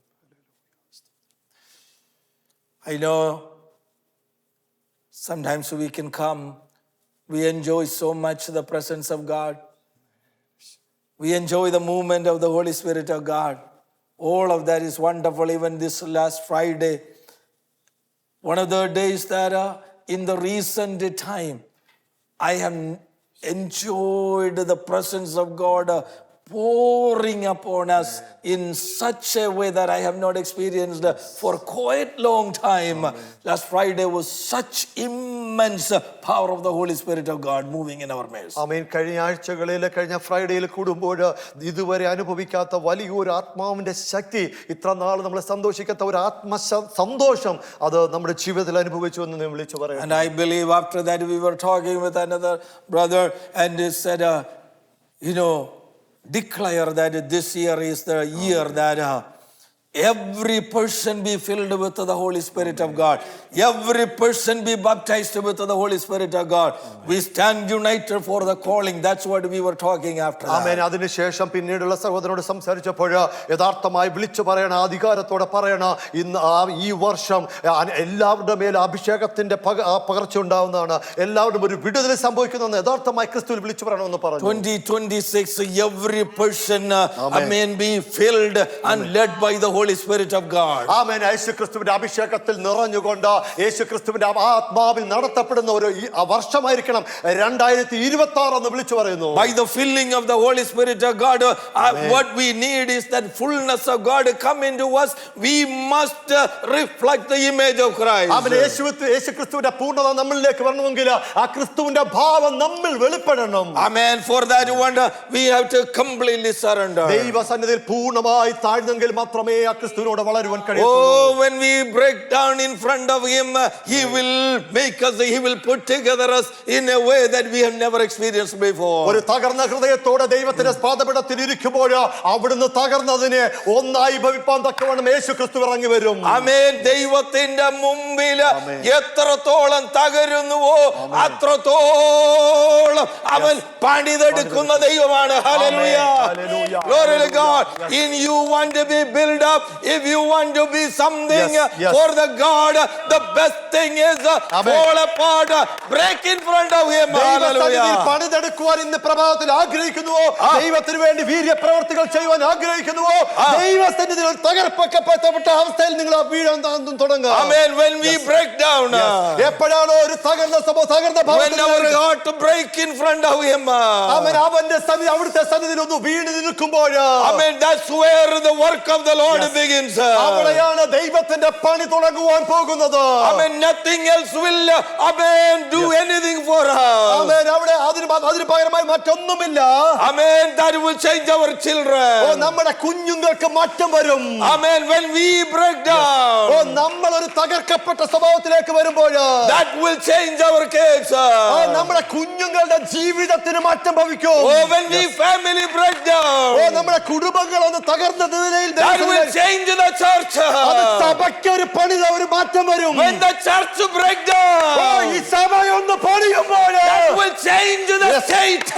I know sometimes we can come, we enjoy so much the presence of God. We enjoy the movement of the Holy Spirit of God. All of that is wonderful. Even this last Friday, one of the days that in the recent time, I have enjoyed the presence of God pouring upon us in such a way that I have not experienced for quite long time. Last Friday was such immense power of the Holy Spirit of God moving in our midst. ആമേൻ. കഴിഞ്ഞ ആഴ്ചകളിൽ കഴിഞ്ഞ ഫ്രൈഡേയിൽ കൂടുമ്പോൾ ഇതുവരെ അനുഭവിക്കാത്ത വലിയൊരു ആത്മാവിന്റെ ശക്തി, ഇത്ര നാൾ നമ്മൾ സന്തോഷിക്കാത്ത ഒരു സന്തോഷം അത് നമ്മുടെ ജീവിതത്തിൽ അനുഭവിച്ചു എന്ന് വിളിച്ചു പറയാം. And I believe after that we were talking with another brother and he said, declare that this year is the year that every person be filled with the Holy Spirit of God. Every person be baptized with the Holy Spirit of God. We stand united for the calling. That's what we were talking after that. ആമേൻ. അതിനുശേഷം പിന്നീടുള്ള സഹോദരനോട് സംസാരിച്ചപ്പോൾ യഥാർത്ഥമായി വിളിച്ചു പറയണ, അധികാരത്തോടെ പറയണ, ഇന്ന് ഈ വർഷം എല്ലാവരുടെ മേൽ അഭിഷേകത്തിന്റെ പകർച്ച ഉണ്ടാവുന്നതാണ്, എല്ലാവരും ഒരു വിടുതൽ സംഭവിക്കുന്നതെന്ന് യഥാർത്ഥമായി ക്രിസ്തുവിൽ വിളിച്ചു പറയണമെന്ന് പറഞ്ഞു. 2026 every person be filled and led by the Holy Spirit of God. ആമേൻ. യേശുക്രിസ്തുവിന്റെ അഭിഷേകത്തിൽ നിറഞ്ഞുകൊണ്ട് യേശുക്രിസ്തുവിന്റെ ആത്മാവിൽ നടത്തപ്പെടുന്ന ഒരു വർഷമായിരിക്കണം 2026 എന്ന് വിളിച്ചു പറയുന്നു. By the filling of the Holy Spirit of God, what we need is that fullness of God come into us. We must reflect the image of Christ. ആമേൻ. യേശുക്രിസ്തുവിന്റെ പൂർണ്ണത നമ്മളിലേക്ക് വരണമെങ്കിൽ ആ ക്രിസ്തുവിന്റെ ഭാവം നമ്മിൽ വെളിപ്പെടണം. Amen. For that one we have to completely surrender. ദൈവസന്നിധിയിൽ പൂർണ്ണമായി താഴ്ന്നെങ്കിൽ മാത്രമേ ആ ക്രിസ്തുവിനോട് വളരുവാൻ കഴിയൂ. Oh, when we break down in front of him, he will make us, he will put together us in a way that we have never experienced before. ഒരു തകർന്ന ഹൃദയത്തോടെ ദൈവത്തിന്റെ പാദപീഠത്തിൽ ഇരിക്കുമ്പോൾ അവിടുന്ന് തകർന്നതിനെ ഒന്നായി ഭവിപ്പാൻ തക്കവണ്ണം യേശുക്രിസ്തു ഇറങ്ങി വരും. ആമേൻ. ദൈവത്തിന്റെ മുമ്പിൽ എത്രത്തോളം തകരുന്നുവോ അത്രത്തോളം അവൻ പണിതെടുക്കുന്ന ദൈവമാണ്. Hallelujah. Glory to God. In you want to be built up, if you want to be something for the God, the best thing is fall apart, break in front of him. Hallelujah. പണിതെടുക്കുവാൻ ഇന്ന് പ്രഭാതത്തിൽ ആഗ്രഹിക്കുന്നുവോ, ദൈവത്തിന് വേണ്ടി വീര്യപ്രവർത്തികൾ ചെയ്യുവാൻ ആഗ്രഹിക്കുന്നുവോ, ദൈവസന്നിധിയിൽ തകർക്കപ്പെട്ട അവസ്ഥയിൽ നിങ്ങൾ വീഴാൻ തുടങ്ങുക. Amen. When we break down, എപ്പോഴാണോ ഒരു തകർന്ന when our heart to break in front of him, അവൻ അവന്റെ സന്നിധി അവിടുത്തെ സന്നിധിയിൽ ഒന്ന് വീണ് നിൽക്കുമ്പോൾ, amen, that's where the work of the Lord begins. അവിടെയാണ് ദൈവത്തിന്റെ പണി തുടങ്ങുവാൻ പോകുന്നത്. Amen. Nothing else will do anything for us. Amen. അവിടെ അതിന് പകരമായി മറ്റൊന്നുമില്ല. Amen. That will change our children. നമ്മുടെ കുഞ്ഞുങ്ങൾക്ക് മാറ്റം വരും. Amen. When we break down, നമ്മൾ ഒരു തകർക്കപ്പെട്ട സ്വഭാവത്തിലേക്ക് വരുമ്പോൾ, that will change our kids. നമ്മുടെ കുഞ്ഞുങ്ങളുടെ ജീവിതത്തിന് മാറ്റം ഭവിക്കും. When we family break down, നമ്മുടെ കുടുംബങ്ങൾ ഒന്ന് തകർന്ന നിലയിൽ, that will change the church. സഭയ്ക്ക് ഒരു ഒരു മാറ്റം വരും. When the church break down, ഈ സഭ ഒന്ന് പണിയുമ്പോൾ, that will change the state.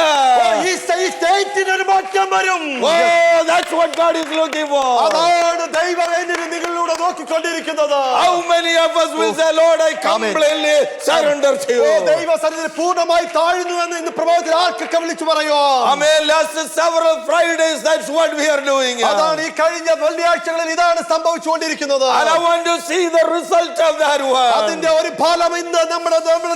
ഈ സ്റ്റേറ്റിന് ഒരു മാറ്റം വരും. Oh, that's what God is looking for. അതാണ് ദൈവം നിങ്ങളിലൂടെ നോക്കിക്കൊണ്ടിരിക്കുന്നത്. How many of us will say, Lord, I completely surrender to you? ദൈവസന്നിധിയിൽ പൂർണ്ണമായി താഴ്ന്നു എന്ന് ഇന്ന് പ്രഭാതത്തിൽ ആർക്കൊക്കെ വിളിച്ചു പറയുമോ? Amen. Last several Fridays, that's what we are doing. അതാണ് ഈ കഴിഞ്ഞ വെള്ളിയാഴ്ചകളിൽ ഇതാണ് സംഭവിച്ചുകൊണ്ടിരിക്കുന്നത്. And I want to see the result of that one. അതിന്റെ ഒരു ഫലം ഇന്ന്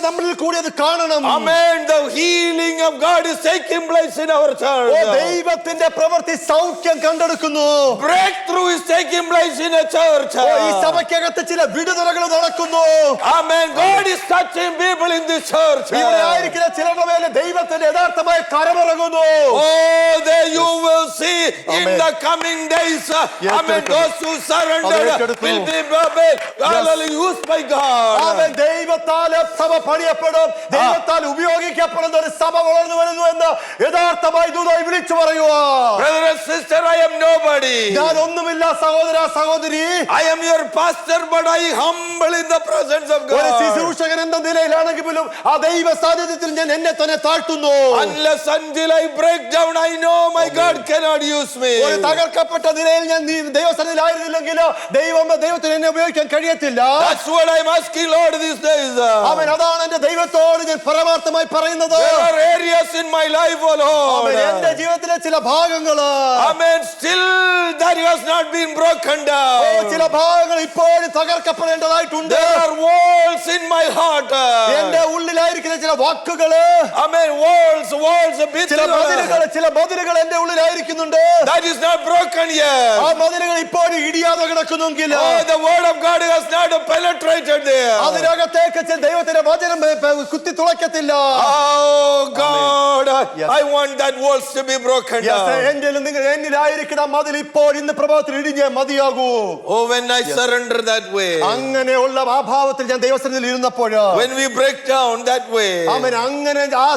നമ്മളിൽ കൂടി അത് കാണണം. Amen. The healing of God is taking place in our church. ദൈവത്തിന്റെ പ്രവൃത്തി സൗഖ്യം കണ്ടെടുക്കുന്നു. Breakthrough is taking place in a church. ഈ സഭയ്ക്കകത്ത് ചില വിടുതലകൾ നടക്കുന്നു. Amen. God is touching people in this church. ഇവിടെ ആയിരിക്കുന്ന ചിലരുടെ മേലെ ദൈവത്തിന്റെ യഥാർത്ഥമായ കരമിറങ്ങുന്നു. Oh, there you will see in Amen. the coming days. Amen. ഏറ്റെടുക്കുന്നു. Those who surrendered ഏറ്റെടുക്കുന്നു. will be hallelujah, used by God. അവൻ ദൈവത്താൽ സഭ പണിയപ്പെടും, ദൈവത്താൽ ഉപയോഗിക്കപ്പെടുന്ന ഒരു സഭ വളർന്നു വരുന്നു എന്ന് യഥാർത്ഥമായി ദൂതായി വിളിച്ചു പറയുക. Brother and sister, I am nobody. ഞാൻ ഒന്നുമില്ല സഹോദര സഹോദരി. I am your pastor, but I humble in the presence of ഒരു God. ശുശ്രൂഷകൻ എന്ന നിലയിലാണെങ്കിൽ പോലും ആ ദൈവ സാന്നിധ്യത്തിൽ ഞാൻ എന്നെ തന്നെ താഴ്ത്തുന്നു. Unless until I break down, I know my God cannot use me. ഒരു തകർക്കപ്പെട്ട നിലയിൽ ഞാൻ ദൈവസന്നിധിയിലായിരുന്നില്ലെങ്കിൽ ദൈവത്തിന് എന്നെ ഉപയോഗിക്കാൻ കഴിയത്തില്ല. That's what I'm asking Lord these days. അവൻ അതാണ് എന്റെ ദൈവത്തോട് ഞാൻ പരമാർത്ഥമായി പറയുന്നത്. There are areas in my life, oh Lord. എന്റെ ജീവിതത്തിലെ ചില ഭാഗങ്ങള് Amen. Still that has not been broken down. ചില ഭാഗങ്ങൾ ഇപ്പോഴും തകർക്കപ്പെടേണ്ടതായിട്ടുണ്ട്. There are walls in my heart. എന്റെ ഉള്ളിലായിരിക്കുന്ന ചില വാക്കുകള്, Amen. Walls, ചില മതിലുകൾ എന്റെ ഉള്ളിലായിരിക്കുന്നുണ്ട്. that is not broken yet. ആ മതിലുകൾ ഇപ്പോഴും ഇടിയാതെ കിടക്കുന്നെങ്കിൽ Oh, the word of God has not penetrated there. അതിനകത്തേക്ക് ദൈവത്തിന്റെ വചനം കുത്തി തുളയ്ക്കത്തില്ല. Oh God, Yes. I want that walls to be broken down. എന്നിലായിരിക്കുന്ന മതിൽ ഇപ്പോൾ ഇന്ന് പ്രഭാതത്തിൽ ഇടിഞ്ഞേ മതിയാകൂ. Oh, when I surrender that way, അങ്ങനെയുള്ള ആ ഭാവത്തിൽ ഞാൻ ദൈവസന്നിധിയിൽ ഇരുന്നപ്പോൾ, when we break down that way, അവൻ അങ്ങനെ ആ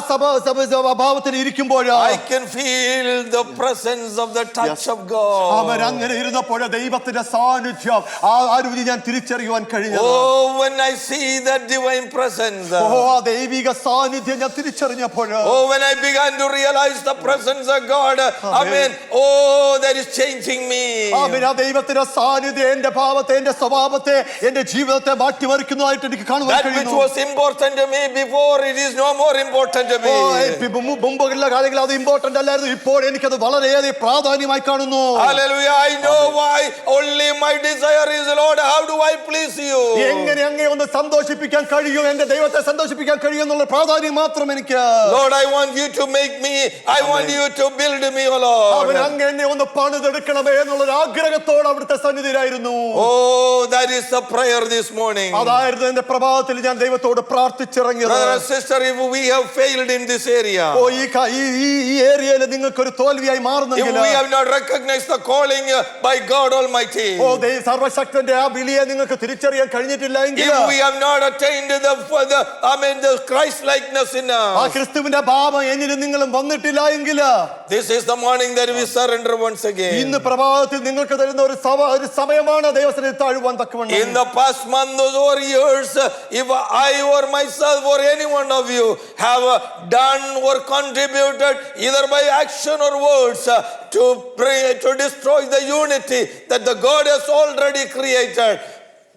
ഭാവത്തിൽ ഇരിക്കുമ്പോൾ I can feel the presence of the touch of God. അവൻ അങ്ങനെ ഇരുന്നപ്പോൾ ദൈവത്തിന്റെ സാന്നിധ്യം ആ രുചി ഞാൻ തിരിച്ചറിയുവാൻ കഴിഞ്ഞു. Oh, when I see that divine presence, ആ ദൈവിക സാന്നിധ്യം ഞാൻ തിരിച്ചറിഞ്ഞപ്പോൾ, oh, when I began to realize the presence of God, Amen. Oh, that is changing me. ആ ദൈവത്തിന്റെ സാന്നിധ്യം എന്റെ ഭാവത്തെ, എന്റെ സ്വഭാവത്തെ, എന്റെ ജീവിതത്തെ മാറ്റിമറിക്കുന്നതായിട്ട് എനിക്ക് കാണുവാൻ That which കഴിയുന്നു. was important to me before, it is no more important to me. മുമ്പുള്ള കാര്യങ്ങൾ അത് ഇമ്പോർട്ടന്റ് അല്ലായിരുന്നു, ഇപ്പോൾ എനിക്കത് വളരെയേറെ പ്രാധാന്യമായി കാണുന്നു. Hallelujah. I know why. Only my desire is, Lord, how do I please you? എങ്ങനെ അങ്ങേ ഒന്ന് സന്തോഷിപ്പിക്കാൻ കഴിയും, എന്റെ ദൈവത്തെ സന്തോഷിപ്പിക്കാൻ കഴിയും എന്നുള്ള പ്രാധാന്യം മാത്രം എനിക്ക്. Lord, I want you to make me. I want you to build me, oh അവൻ Lord. അങ്ങനെ ഒന്ന് പണിതെടുക്കണമേ എന്നുള്ള ആഗ്രഹത്തോട് അവിടുത്തെ സന്നിധിയിലായിരുന്നു. Oh, that is the prayer this morning. അതായിരുന്നു എന്റെ പ്രഭാതത്തിൽ ഞാൻ ദൈവത്തോട് പ്രാർത്ഥിച്ചിറങ്ങിയത്. Brother and sister, if we have failed in this area, ഈ ഏരിയയിൽ നിങ്ങൾക്ക് ഒരു തോൽവിയായി if മാറുന്നെങ്കിൽ, we have not recognized the calling by God Almighty, സർവശക്തന്റെ ആ വിളിയെ നിങ്ങൾക്ക് തിരിച്ചറിയാൻ കഴിഞ്ഞിട്ടില്ല എങ്കിൽ, if we have not attained the Christ likeness in ആ us, ക്രിസ്തുവിന്റെ ഭാവം എന്നിലും നിങ്ങളും വന്നിട്ടില്ല എങ്കിൽ, this is the morning that we surrender once again. ഇന്ന് പ്രഭാതത്തിൽ നിങ്ങൾക്ക് തരുന്ന ഒരു സമയമാണ് ദൈവസന്നിധിയിൽ താഴുവാൻ തക്കവണ്ണം. In the past months or years, if I or myself or any one of you have done or contributed either by action or words to destroy the unity that the God has already created,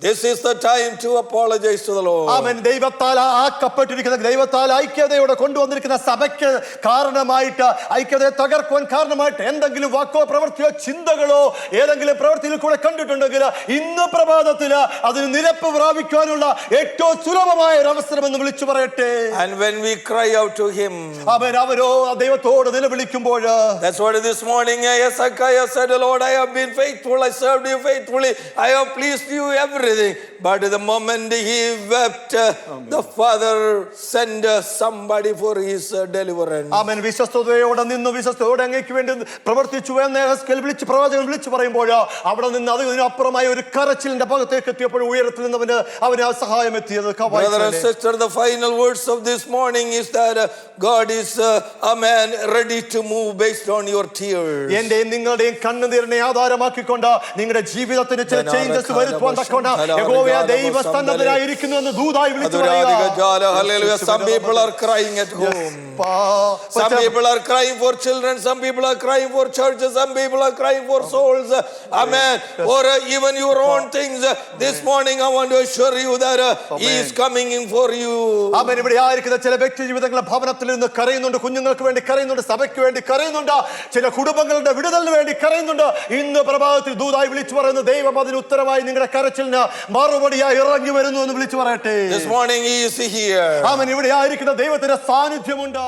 this is the time to apologize to the Lord. അവൻ ദൈവത്താൽ ആക്കപ്പെട്ടിരിക്കുന്ന, ദൈവത്താൽ ഐക്യതയോടെ കൊണ്ടുവന്നിരിക്കുന്ന സഭയ്ക്ക് കാരണമായിട്ട്, ഐക്യതയെ തകർക്കുവാൻ കാരണമായിട്ട് എന്തെങ്കിലും വാക്കോ പ്രവൃത്തിയോ ചിന്തകളോ ഏതെങ്കിലും പ്രവൃത്തിയിൽ കൂടെ കണ്ടിട്ടുണ്ടെങ്കിൽ ഇന്ന് പ്രഭാതത്തിൽ അതിന് നിരപ്പ് പ്രാപിക്കുവാനുള്ള ഏറ്റവും സുലഭമായ ഒരു അവസരം എന്ന് വിളിച്ചു പറയട്ടെ. And when we cry out to him, അവരോ ദൈവത്തോട് നിലവിളിക്കുമ്പോൾ, that's what this morning Hezekiah said, Lord, I have been faithful, I served you faithfully, I have pleased you everything. But the moment he wept, the father sent somebody for his deliverance. അവൻ വിശ്വസ്തയോടെ നിന്ന് വിശ്വസ്തയോടെ അങ്ങേക്ക് വേണ്ടി പ്രവർത്തിച്ചു എന്ന് പ്രവാചകൻ വിളിച്ചു പറയുമ്പോൾ, അവിടെ നിന്ന് അതിനപ്പുറമായ ഒരു കരച്ചിലിന്റെ ഭാഗത്തേക്ക് എത്തിയപ്പോൾ ഉയരത്തിൽ നിന്ന് അവന് ആ സഹായം എത്തിയത്. Brother and sister, the final words of this morning is that God is amen, ready to move based on your tears. എന്റെയും നിങ്ങളുടെയും കണ്ണുനീരിനെ ആധാരമാക്കിക്കൊണ്ട് നിങ്ങളുടെ ജീവിതത്തിന് ചില ചേഞ്ചസ് വരുത്തുവാൻ തക്കവണ്ണം യഹോവ ദൈവസന്നദ്ധനായിരിക്കുന്നു എന്ന് ദൂതായി വിളിച്ചു പറയുക. Hallelujah. Some people are crying at home. Some people are crying for children. Some people are crying for churches. Some people are crying for souls. Amen. Or even your own things. This morning I want to assure you that he is coming in for you. അവൻ ഇവിടെ ആയിരിക്കുന്ന ചില വ്യക്തി ജീവിതങ്ങളെ ഭവനത്തിൽ നിന്ന് കരയുന്നുണ്ട്, കുഞ്ഞുങ്ങൾക്ക് വേണ്ടി കരയുന്നുണ്ട്, സഭയ്ക്ക് വേണ്ടി കരയുന്നുണ്ട്, ചില കുടുംബങ്ങളുടെ വിടുതലിന് വേണ്ടി കരയുന്നുണ്ട്. ഇന്ന് പ്രഭാതത്തിൽ ദൂതായി വിളിച്ചു പറയുന്ന ദൈവം അതിന് ഉത്തരമായി നിങ്ങളുടെ കരച്ചിലിന് മറുപടിയായി ഇറങ്ങി വരുന്നു എന്ന് വിളിച്ചു പറയട്ടെ. This morning he is here. അവൻ ഇവിടെ ആയിരിക്കുന്ന ദൈവത്തിന്റെ സാന്നിധ്യമുണ്ട്.